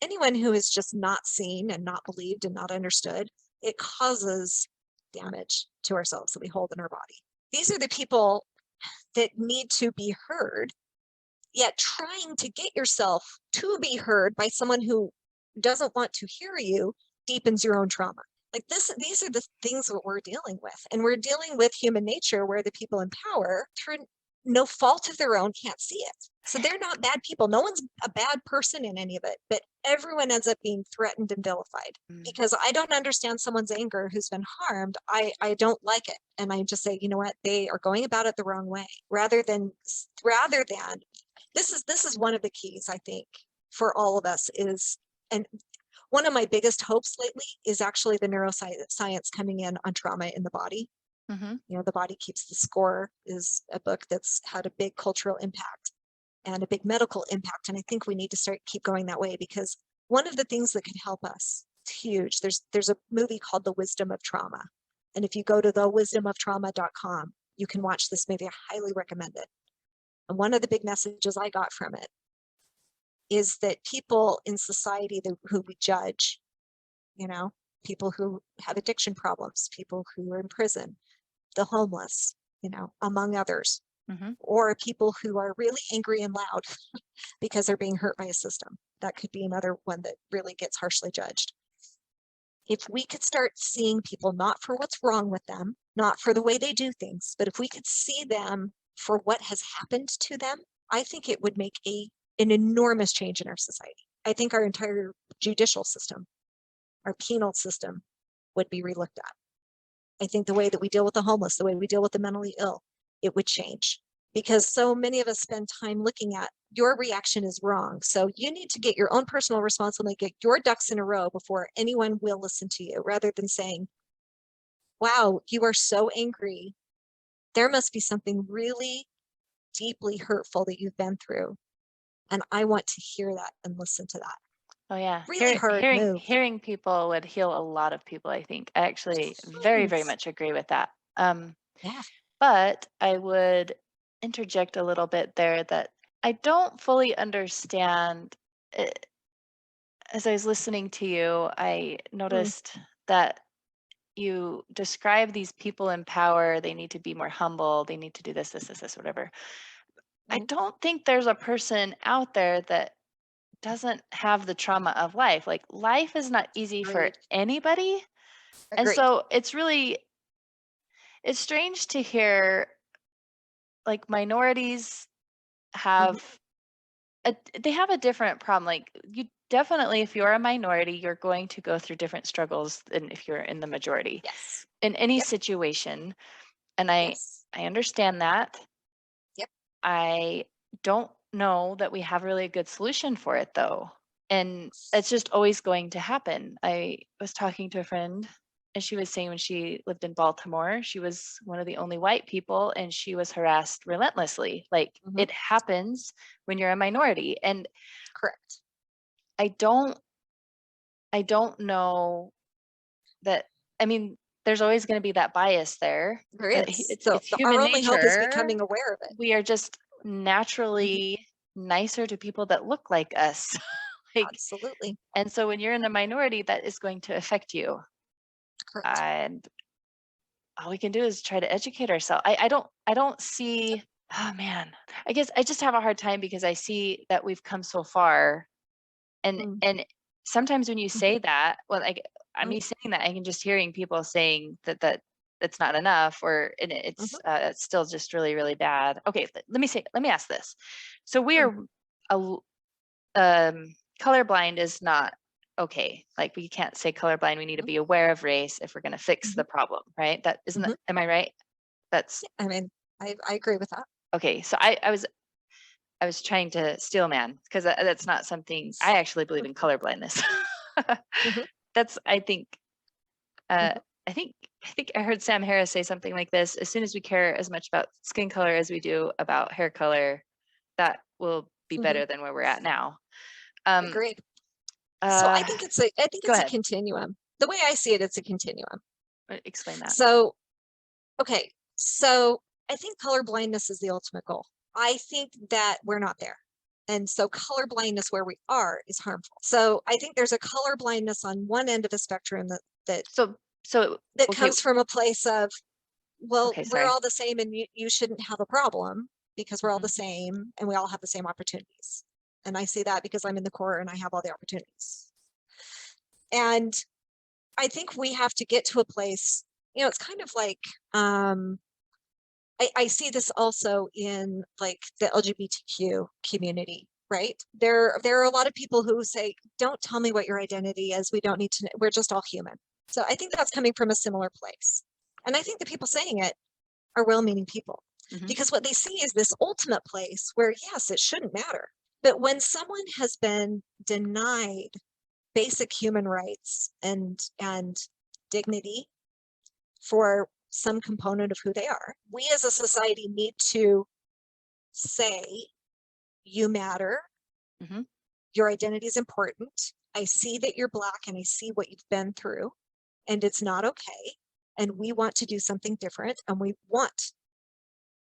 [SPEAKER 1] Anyone who is just not seen and not believed and not understood, it causes damage to ourselves that we hold in our body. These are the people that need to be heard, yet trying to get yourself to be heard by someone who doesn't want to hear you deepens your own trauma. Like these are the things that we're dealing with. And we're dealing with human nature where the people in power, through no fault of their own, can't see it. So they're not bad people. No one's a bad person in any of it, but everyone ends up being threatened and vilified because I don't understand someone's anger who's been harmed. I don't like it. And I just say, you know what, they are going about it the wrong way rather than this is one of the keys, I think, for all of us is, and one of my biggest hopes lately is actually the neuroscience coming in on trauma in the body.
[SPEAKER 2] Mm-hmm.
[SPEAKER 1] You know, The Body Keeps the Score is a book that's had a big cultural impact and a big medical impact. And I think we need to keep going that way because one of the things that can help us, it's huge. There's a movie called The Wisdom of Trauma. And if you go to thewisdomoftrauma.com, you can watch this movie. I highly recommend it. And one of the big messages I got from it is that people in society who we judge, you know, people who have addiction problems, people who are in prison, the homeless, you know, among others,
[SPEAKER 2] Mm-hmm.
[SPEAKER 1] or people who are really angry and loud because they're being hurt by a system. That could be another one that really gets harshly judged. If we could start seeing people not for what's wrong with them, not for the way they do things, but if we could see them for what has happened to them, I think it would make an enormous change in our society. I think our entire judicial system, our penal system would be relooked at. I think the way that we deal with the homeless, the way we deal with the mentally ill, it would change because so many of us spend time looking at your reaction is wrong. So you need to get your own personal responsibility, get your ducks in a row before anyone will listen to you, rather than saying, wow, you are so angry. There must be something really deeply hurtful that you've been through. And I want to hear that and listen to that.
[SPEAKER 2] Oh yeah.
[SPEAKER 1] Really hard move.
[SPEAKER 2] Hearing people would heal a lot of people, I think. I actually very, very much agree with that.
[SPEAKER 1] Yeah.
[SPEAKER 2] But I would interject a little bit there that I don't fully understand. As I was listening to you, I noticed that you describe these people in power. They need to be more humble. They need to do this, whatever. I don't think there's a person out there that doesn't have the trauma of life. Like, life is not easy for
[SPEAKER 1] Agreed.
[SPEAKER 2] anybody. And
[SPEAKER 1] Agreed.
[SPEAKER 2] so it's strange to hear like minorities have they have a different problem. Like, you definitely, if you're a minority, you're going to go through different struggles than if you're in the majority
[SPEAKER 1] Yes.
[SPEAKER 2] in any
[SPEAKER 1] Yep.
[SPEAKER 2] situation. And I
[SPEAKER 1] Yes.
[SPEAKER 2] understand that.
[SPEAKER 1] Yep.
[SPEAKER 2] I don't know that we have really a good solution for it though. And it's just always going to happen. I was talking to a friend and she was saying when she lived in Baltimore, she was one of the only white people and she was harassed relentlessly. Like, it happens when you're a minority. And
[SPEAKER 1] Correct.
[SPEAKER 2] I don't know that, I mean, there's always going to be that bias there.
[SPEAKER 1] There is. So
[SPEAKER 2] It's
[SPEAKER 1] our
[SPEAKER 2] human
[SPEAKER 1] only hope is
[SPEAKER 2] nature.
[SPEAKER 1] becoming aware of it.
[SPEAKER 2] We are just naturally nicer to people that look like us. Like,
[SPEAKER 1] Absolutely.
[SPEAKER 2] and so when you're in a minority, that is going to affect you.
[SPEAKER 1] Correct.
[SPEAKER 2] And all we can do is try to educate ourselves. I don't see, oh man, I guess I just have a hard time because I see that we've come so far.
[SPEAKER 1] Mm,
[SPEAKER 2] And sometimes when you
[SPEAKER 1] mm,
[SPEAKER 2] say that, well, like, I'm
[SPEAKER 1] mm,
[SPEAKER 2] me saying that, I can just hearing people saying that it's not enough, or and it's still just really, really bad. Okay, let me ask this. So we
[SPEAKER 1] mm,
[SPEAKER 2] are colorblind is not okay. Like, we can't say colorblind. We need to
[SPEAKER 1] mm,
[SPEAKER 2] be aware of race if we're going to fix
[SPEAKER 1] mhm,
[SPEAKER 2] the problem, right? That isn't that,
[SPEAKER 1] mhm.
[SPEAKER 2] am I right? That's
[SPEAKER 1] I mean, I agree with that.
[SPEAKER 2] okay. So I was trying to steel man, because that's not something I actually believe in color blindness.
[SPEAKER 1] Mhm,
[SPEAKER 2] That's, I think, uh,
[SPEAKER 1] mhm,
[SPEAKER 2] I think I heard Sam Harris say something like this: as soon as we care as much about skin color as we do about hair color, that will be
[SPEAKER 1] mhm.
[SPEAKER 2] better than where we're at now. Um,
[SPEAKER 1] Agreed. So
[SPEAKER 2] uh,
[SPEAKER 1] I think
[SPEAKER 2] Go
[SPEAKER 1] it's a
[SPEAKER 2] ahead.
[SPEAKER 1] continuum. The way I see it, it's a continuum.
[SPEAKER 2] Explain that.
[SPEAKER 1] So, okay, so I think color blindness is the ultimate goal. I think that we're not there. And so color blindness where we are is harmful. So I think there's a color blindness on one end of a spectrum that
[SPEAKER 2] So, so
[SPEAKER 1] that
[SPEAKER 2] okay,
[SPEAKER 1] comes from a place of, well,
[SPEAKER 2] okay,
[SPEAKER 1] we're
[SPEAKER 2] sorry.
[SPEAKER 1] all the same and you shouldn't have a problem because we're all the
[SPEAKER 2] Mhm.
[SPEAKER 1] same and we all have the same opportunities. And I see that because I'm in the core and I have all the opportunities. And I think we have to get to a place, it's kind of like, I see this also in like the LGBTQ community, right? There are a lot of people who say, don't tell me what your identity is. We don't need to know. We're just all human. So I think that's coming from a similar place. And I think the people saying it are well-meaning people
[SPEAKER 2] Mhm.
[SPEAKER 1] because what they see is this ultimate place where, yes, it shouldn't matter. But when someone has been denied basic human rights and dignity for some component of who they are, we as a society need to say, you matter,
[SPEAKER 2] Mhm.
[SPEAKER 1] your identity is important. I see that you're Black and I see what you've been through, and it's not okay. And we want to do something different, and we want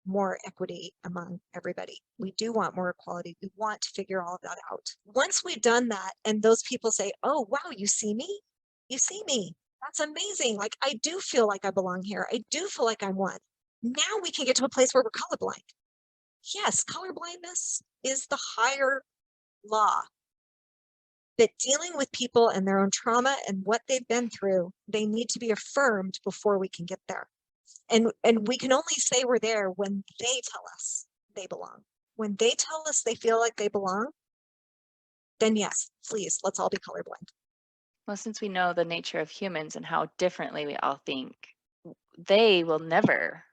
[SPEAKER 1] more equity among everybody. We do want more equality. We want to figure all of that out. Once we've done that, and those people say, oh, wow, you see me? You see me. That's amazing. Like, I do feel like I belong here. I do feel like I'm one. Now we can get to a place where we're colorblind. Yes, colorblindness is the higher law. But dealing with people and their own trauma and what they've been through, they need to be affirmed before we can get there. And we can only say we're there when they tell us they belong. When they tell us they feel like they belong, then yes, please, let's all be colorblind.
[SPEAKER 2] Well, since we know the nature of humans and how differently we all think, they will never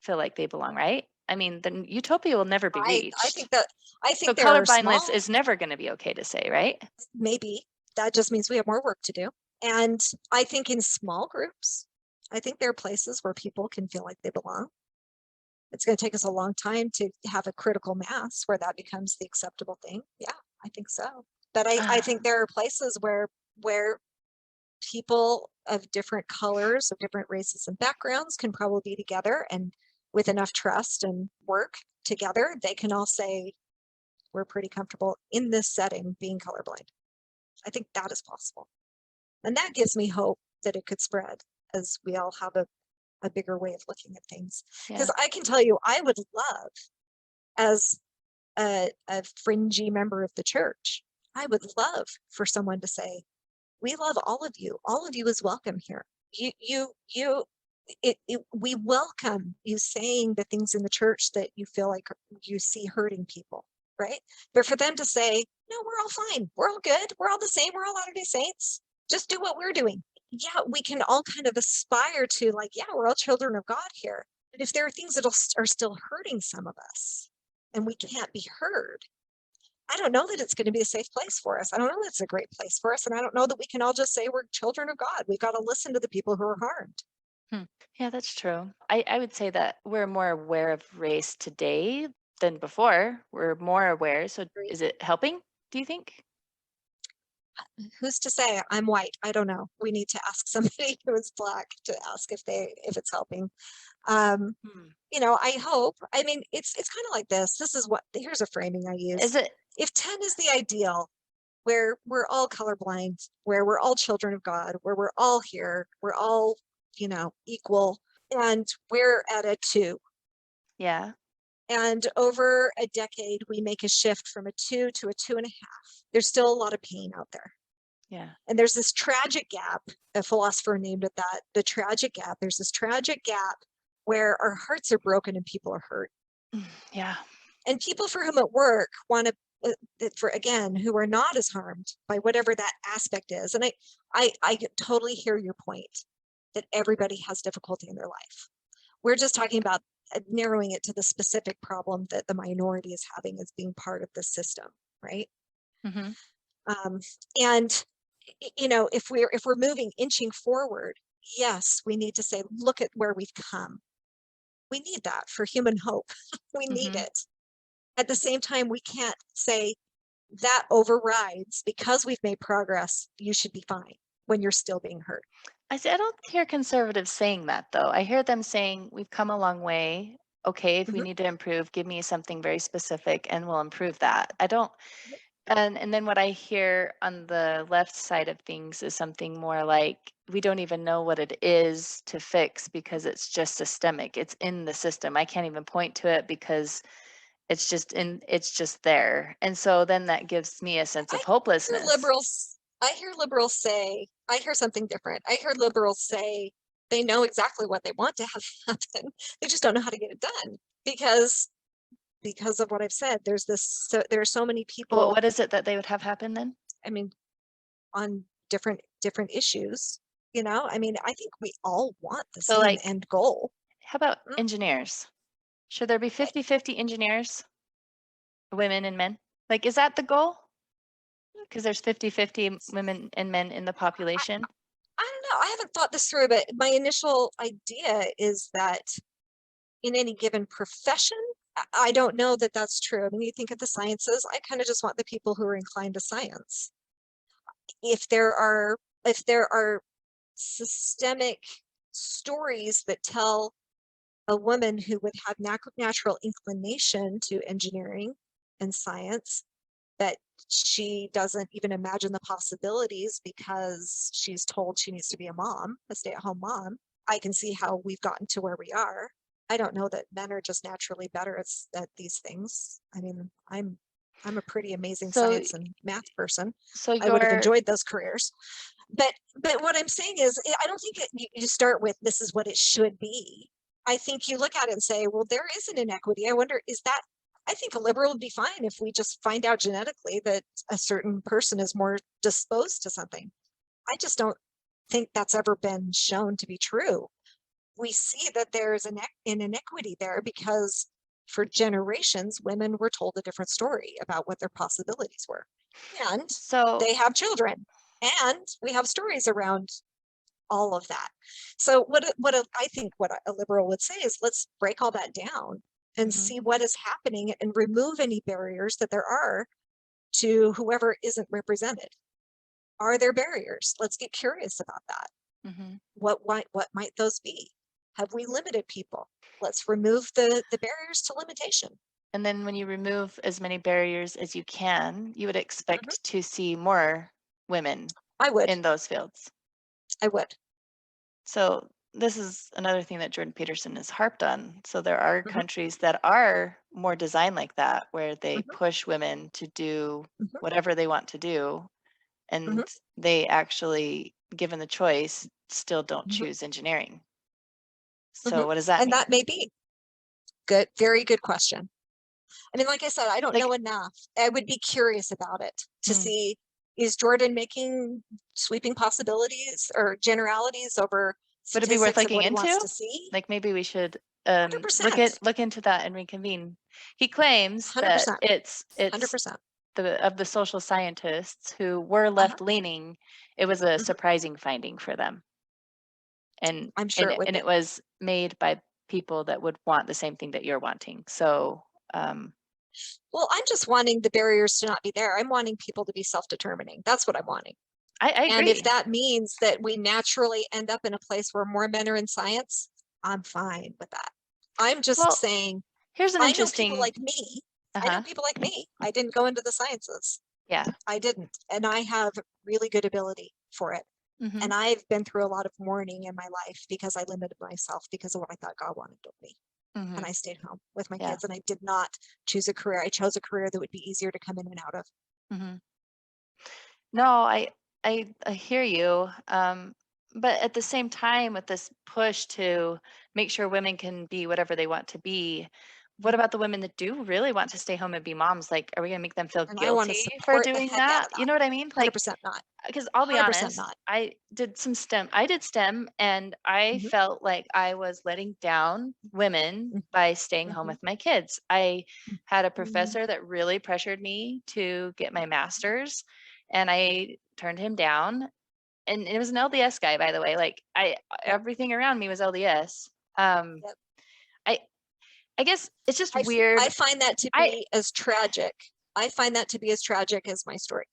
[SPEAKER 2] feel like they belong, right? I mean, the utopia will never be
[SPEAKER 1] I
[SPEAKER 2] reached.
[SPEAKER 1] think that I
[SPEAKER 2] So
[SPEAKER 1] think there are
[SPEAKER 2] colorblindness
[SPEAKER 1] small,
[SPEAKER 2] is never going to be okay to say, right?
[SPEAKER 1] maybe that just means we have more work to do. And I think in small groups, I think there are places where people can feel like they belong. It's going to take us a long time to have a critical mass where that becomes the acceptable thing. Yeah, I think so. But I think there are places where people of different colors, of different races and backgrounds can probably be together, and with enough trust and work together, they can all say, we're pretty comfortable in this setting being colorblind. I think that is possible. And that gives me hope that it could spread as we all have a bigger way of looking at things. Because
[SPEAKER 2] Yeah.
[SPEAKER 1] I can tell you, I would love, as a fringy member of the church, I would love for someone to say, we love all of you. All of you is welcome here. We welcome you saying the things in the church that you feel like you see hurting people, right? But for them to say, no, we're all fine. We're all good. We're all the same. We're all Latter-day Saints. Just do what we're doing. Yeah, we can all kind of aspire to like, yeah, we're all children of God here. But if there are things that are still hurting some of us and we can't be heard, I don't know that it's going to be a safe place for us. I don't know that it's a great place for us. And I don't know that we can all just say we're children of God. We've got to listen to the people who are harmed.
[SPEAKER 2] Hmm. Yeah, that's true. I would say that we're more aware of race today than before. We're more aware. So is it helping, do you think?
[SPEAKER 1] Who's to say? I'm white. I don't know. We need to ask somebody who is Black to ask if it's helping. Um,
[SPEAKER 2] Hmm.
[SPEAKER 1] I hope. I mean, it's kind of like this. Here's a framing I
[SPEAKER 2] Is
[SPEAKER 1] use.
[SPEAKER 2] it?
[SPEAKER 1] If 10 is the ideal, where we're all colorblind, where we're all children of God, where we're all here, we're all, equal, and we're at a 2.
[SPEAKER 2] Yeah.
[SPEAKER 1] And over a decade, we make a shift from a 2 to a 2.5. There's still a lot of pain out there.
[SPEAKER 2] Yeah.
[SPEAKER 1] And there's this tragic gap, a philosopher named it that, the tragic gap. There's this tragic gap where our hearts are broken and people are hurt.
[SPEAKER 2] Yeah.
[SPEAKER 1] And people for whom it work want to, for again, who are not as harmed by whatever that aspect is. And I totally hear your point that everybody has difficulty in their life. We're just talking about narrowing it to the specific problem that the minority is having as being part of the system, right?
[SPEAKER 2] Mm-hmm.
[SPEAKER 1] And if we're moving, inching forward, yes, we need to say, look at where we've come. We need that for human hope. We need
[SPEAKER 2] Mm-hmm.
[SPEAKER 1] it. At the same time, we can't say that overrides because we've made progress. You should be fine when you're still being hurt.
[SPEAKER 2] I don't hear conservatives saying that though. I hear them saying we've come a long way. Okay, if we
[SPEAKER 1] Mhm.
[SPEAKER 2] need to improve, give me something very specific and we'll improve that. I don't and then what I hear on the left side of things is something more like we don't even know what it is to fix because it's just systemic. It's in the system. I can't even point to it because it's just there. And so then that gives me a sense
[SPEAKER 1] I
[SPEAKER 2] of
[SPEAKER 1] hear
[SPEAKER 2] hopelessness.
[SPEAKER 1] liberals say, I hear something different. I hear liberals say they know exactly what they want to have happen. They just don't know how to get it done because of what I've said. There are so many
[SPEAKER 2] Well,
[SPEAKER 1] people,
[SPEAKER 2] what is it that they would have happen then?
[SPEAKER 1] I mean, on different issues, I mean, I think we all want the
[SPEAKER 2] So
[SPEAKER 1] same
[SPEAKER 2] like,
[SPEAKER 1] end goal.
[SPEAKER 2] how about
[SPEAKER 1] Mm,
[SPEAKER 2] engineers? Should there be
[SPEAKER 1] I
[SPEAKER 2] 50-50 engineers, women and men? Like, is that the goal? Because there's 50-50 women and men in the population.
[SPEAKER 1] I don't know. I haven't thought this through, but my initial idea is that in any given profession, I don't know that that's true. I mean, you think of the sciences, I kind of just want the people who are inclined to science. If there are systemic stories that tell a woman who would have natural inclination to engineering and science, that she doesn't even imagine the possibilities because she's told she needs to be a stay-at-home mom. I can see how we've gotten to where we are. I don't know that men are just naturally better at these things. I mean, I'm a pretty amazing
[SPEAKER 2] So,
[SPEAKER 1] science and math person.
[SPEAKER 2] so
[SPEAKER 1] I would have
[SPEAKER 2] your
[SPEAKER 1] enjoyed those careers. But what I'm saying is, I don't think you start with this is what it should be. I think you look at it and say, well, there is an inequity. I wonder, is that, I think a liberal would be fine if we just find out genetically that a certain person is more disposed to something. I just don't think that's ever been shown to be true. We see that there's an inequity there because for generations, women were told a different story about what their possibilities were. And
[SPEAKER 2] so
[SPEAKER 1] they have children. And we have stories around all of that. So I think what a liberal would say is let's break all that down and
[SPEAKER 2] mhm.
[SPEAKER 1] see what is happening and remove any barriers that there are to whoever isn't represented. Are there barriers? Let's get curious about that.
[SPEAKER 2] Mhm.
[SPEAKER 1] What might those be? Have we limited people? Let's remove the barriers to limitation.
[SPEAKER 2] And then when you remove as many barriers as you can, you would
[SPEAKER 1] Mhm.
[SPEAKER 2] expect to see more women
[SPEAKER 1] I would.
[SPEAKER 2] in those fields.
[SPEAKER 1] I would.
[SPEAKER 2] So this is another thing that Jordan Peterson has harped on. So there are
[SPEAKER 1] Mhm,
[SPEAKER 2] countries that are more designed like that, where they
[SPEAKER 1] mhm,
[SPEAKER 2] push women to do
[SPEAKER 1] mhm,
[SPEAKER 2] whatever they want to do,
[SPEAKER 1] mhm,
[SPEAKER 2] and they actually, given the choice, still don't
[SPEAKER 1] mhm,
[SPEAKER 2] choose engineering.
[SPEAKER 1] mhm.
[SPEAKER 2] So what does that
[SPEAKER 1] And
[SPEAKER 2] mean?
[SPEAKER 1] that may be good. Very good question. I mean, like I said, I don't
[SPEAKER 2] Like,
[SPEAKER 1] know enough. I would be curious about it to
[SPEAKER 2] mm,
[SPEAKER 1] see, is Jordan making sweeping possibilities or generalities over
[SPEAKER 2] would it be worth
[SPEAKER 1] statistics of
[SPEAKER 2] looking
[SPEAKER 1] what he wants
[SPEAKER 2] into?
[SPEAKER 1] to see?
[SPEAKER 2] Like maybe we should look
[SPEAKER 1] 100%,
[SPEAKER 2] look into that and reconvene. He claims that
[SPEAKER 1] 100%,
[SPEAKER 2] it's
[SPEAKER 1] 100%.
[SPEAKER 2] the social scientists who were
[SPEAKER 1] Uh-huh.
[SPEAKER 2] left leaning, it was a
[SPEAKER 1] Mhm.
[SPEAKER 2] surprising finding for them. And
[SPEAKER 1] I'm sure
[SPEAKER 2] and
[SPEAKER 1] it
[SPEAKER 2] it,
[SPEAKER 1] would
[SPEAKER 2] and
[SPEAKER 1] be.
[SPEAKER 2] it was made by people that would want the same thing that you're wanting. So
[SPEAKER 1] Well, I'm just wanting the barriers to not be there. I'm wanting people to be self-determining. That's what I'm wanting.
[SPEAKER 2] I
[SPEAKER 1] And if
[SPEAKER 2] agree.
[SPEAKER 1] that means that we naturally end up in a place where more men are in science, I'm fine with that. I'm just
[SPEAKER 2] Well,
[SPEAKER 1] saying,
[SPEAKER 2] here's an
[SPEAKER 1] I know people
[SPEAKER 2] interesting
[SPEAKER 1] like me. I know
[SPEAKER 2] uh-huh.
[SPEAKER 1] people like me. I didn't go into the sciences.
[SPEAKER 2] Yeah.
[SPEAKER 1] I didn't. And I have really good ability for it.
[SPEAKER 2] Hmm.
[SPEAKER 1] And I've been through a lot of mourning in my life because I limited myself because of what I thought God wanted of me. And
[SPEAKER 2] Hmm.
[SPEAKER 1] I stayed home with my
[SPEAKER 2] Yeah.
[SPEAKER 1] kids and I did not choose a career. I chose a career that would be easier to come in and out of.
[SPEAKER 2] Hmm. No, I hear you. But at the same time, with this push to make sure women can be whatever they want to be, what about the women that do really want to stay home and be moms? Like, are we gonna make them feel
[SPEAKER 1] And I want to
[SPEAKER 2] guilty for
[SPEAKER 1] support the
[SPEAKER 2] doing
[SPEAKER 1] heck out
[SPEAKER 2] that?
[SPEAKER 1] of
[SPEAKER 2] You
[SPEAKER 1] that.
[SPEAKER 2] know what I mean? Like,
[SPEAKER 1] 100% not.
[SPEAKER 2] because I'll be
[SPEAKER 1] 100%
[SPEAKER 2] honest,
[SPEAKER 1] not.
[SPEAKER 2] I did some STEM. I did STEM, and I
[SPEAKER 1] Mhm,
[SPEAKER 2] felt like I was letting down women
[SPEAKER 1] mhm,
[SPEAKER 2] by staying home
[SPEAKER 1] mhm,
[SPEAKER 2] with my kids. I had a
[SPEAKER 1] mhm.
[SPEAKER 2] professor that really pressured me to get my master's, and I turned him down. And it was an LDS guy, by the way. Like, I
[SPEAKER 1] Yep,
[SPEAKER 2] everything around me was LDS. Um,
[SPEAKER 1] yep.
[SPEAKER 2] I I guess it's just
[SPEAKER 1] I
[SPEAKER 2] weird.
[SPEAKER 1] find that to
[SPEAKER 2] I
[SPEAKER 1] be as tragic. I find that to be as tragic as my story.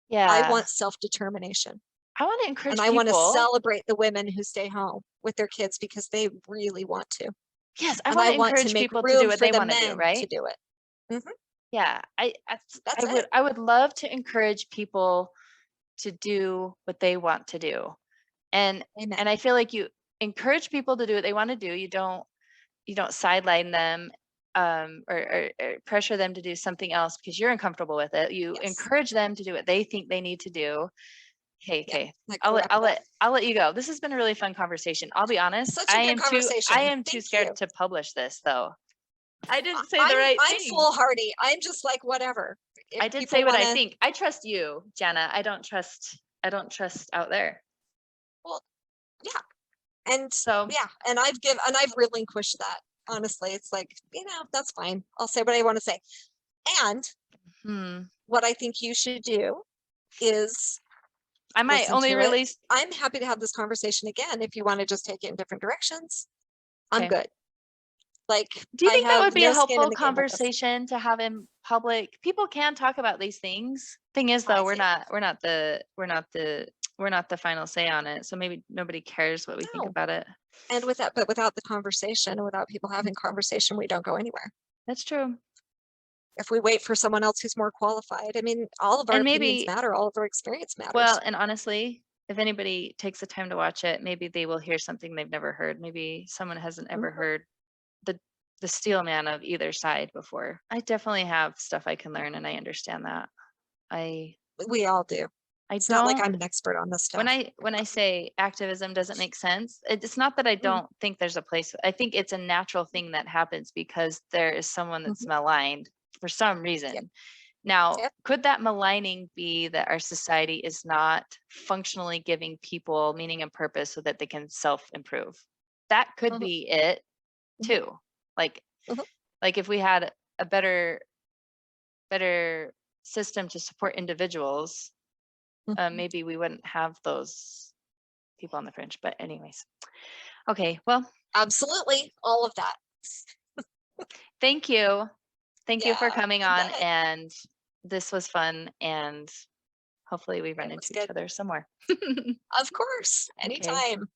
[SPEAKER 1] I
[SPEAKER 2] Yeah,
[SPEAKER 1] want self-determination,
[SPEAKER 2] I want to
[SPEAKER 1] and
[SPEAKER 2] encourage
[SPEAKER 1] I want to
[SPEAKER 2] people.
[SPEAKER 1] celebrate the women who stay home with their kids because they really want to.
[SPEAKER 2] Yes, I
[SPEAKER 1] And
[SPEAKER 2] want
[SPEAKER 1] I
[SPEAKER 2] to
[SPEAKER 1] want to
[SPEAKER 2] encourage
[SPEAKER 1] make
[SPEAKER 2] people to do
[SPEAKER 1] room
[SPEAKER 2] what
[SPEAKER 1] for
[SPEAKER 2] they
[SPEAKER 1] the
[SPEAKER 2] want to do,
[SPEAKER 1] men to
[SPEAKER 2] right?
[SPEAKER 1] do it. Mhm,
[SPEAKER 2] Yeah,
[SPEAKER 1] that's it.
[SPEAKER 2] I would love to encourage people to do what they want to do. And
[SPEAKER 1] Amen.
[SPEAKER 2] and I feel like you encourage people to do what they want to do. You don't sideline them, or pressure them to do something else because you're uncomfortable with it. You
[SPEAKER 1] Yes.
[SPEAKER 2] encourage them to do what they think they need to do. Okay,
[SPEAKER 1] Yep.
[SPEAKER 2] okay.
[SPEAKER 1] That can wrap it up.
[SPEAKER 2] I'll let you go. This has been a really fun conversation. I'll be honest.
[SPEAKER 1] Such a good
[SPEAKER 2] I
[SPEAKER 1] conversation.
[SPEAKER 2] am too
[SPEAKER 1] Thank
[SPEAKER 2] scared
[SPEAKER 1] you.
[SPEAKER 2] to publish this though. I
[SPEAKER 1] I-
[SPEAKER 2] didn't say the
[SPEAKER 1] I'm
[SPEAKER 2] right
[SPEAKER 1] I'm
[SPEAKER 2] thing.
[SPEAKER 1] foolhardy. I'm just like whatever. If
[SPEAKER 2] I did say
[SPEAKER 1] people
[SPEAKER 2] what
[SPEAKER 1] want
[SPEAKER 2] I
[SPEAKER 1] to,
[SPEAKER 2] think. I trust you, Jana. I don't trust out there.
[SPEAKER 1] well, yeah. And
[SPEAKER 2] So,
[SPEAKER 1] yeah, and I've relinquished that. Honestly, it's like, that's fine. I'll say what I want to say. And
[SPEAKER 2] hmm,
[SPEAKER 1] what I think you should do is
[SPEAKER 2] I might
[SPEAKER 1] listen
[SPEAKER 2] only
[SPEAKER 1] to it.
[SPEAKER 2] release.
[SPEAKER 1] I'm happy to have this conversation again if you want to just take it in different directions. I'm
[SPEAKER 2] Okay.
[SPEAKER 1] good. Like
[SPEAKER 2] Do you
[SPEAKER 1] I
[SPEAKER 2] think that
[SPEAKER 1] have
[SPEAKER 2] would be a
[SPEAKER 1] no skin in
[SPEAKER 2] helpful
[SPEAKER 1] the game with this.
[SPEAKER 2] conversation to have in public? People can talk about these things. Thing is
[SPEAKER 1] I
[SPEAKER 2] though,
[SPEAKER 1] think
[SPEAKER 2] we're not the final say on it. So maybe nobody cares what we think
[SPEAKER 1] no.
[SPEAKER 2] about it.
[SPEAKER 1] And without the conversation and without people having conversation, we don't go anywhere.
[SPEAKER 2] That's true.
[SPEAKER 1] If we wait for someone else who's more qualified, I mean, all of our
[SPEAKER 2] And
[SPEAKER 1] opinions
[SPEAKER 2] maybe,
[SPEAKER 1] matter, all of our experience
[SPEAKER 2] well,
[SPEAKER 1] matters.
[SPEAKER 2] and honestly, if anybody takes the time to watch it, maybe they will hear something they've never heard. Maybe someone hasn't ever
[SPEAKER 1] Mhm.
[SPEAKER 2] heard the the steel man of either side before. I definitely have stuff I can learn and I understand that. I
[SPEAKER 1] We all do.
[SPEAKER 2] I
[SPEAKER 1] It's not like
[SPEAKER 2] don't
[SPEAKER 1] I'm an expert on this stuff.
[SPEAKER 2] when I say activism doesn't make sense, it's not that I
[SPEAKER 1] Mm,
[SPEAKER 2] don't think there's a place. I think it's a natural thing that happens because there is someone that's
[SPEAKER 1] mhm.
[SPEAKER 2] maligned for some
[SPEAKER 1] Yep,
[SPEAKER 2] reason. Now,
[SPEAKER 1] yep.
[SPEAKER 2] could that maligning be that our society is not functionally giving people meaning and purpose so that they can self-improve? That could
[SPEAKER 1] Mhm,
[SPEAKER 2] be it
[SPEAKER 1] mhm,
[SPEAKER 2] too. Like
[SPEAKER 1] mhm,
[SPEAKER 2] like if we had a better system to support individuals,
[SPEAKER 1] mhm.
[SPEAKER 2] maybe we wouldn't have those people on the fringe. But anyways, okay. Well,
[SPEAKER 1] Absolutely, all of that.
[SPEAKER 2] thank you. Thank you for
[SPEAKER 1] Yeah,
[SPEAKER 2] coming
[SPEAKER 1] you
[SPEAKER 2] on.
[SPEAKER 1] bet.
[SPEAKER 2] And this was fun. And hopefully we run
[SPEAKER 1] It was
[SPEAKER 2] into each
[SPEAKER 1] good.
[SPEAKER 2] other some more.
[SPEAKER 1] Of course,
[SPEAKER 2] Okay.
[SPEAKER 1] anytime.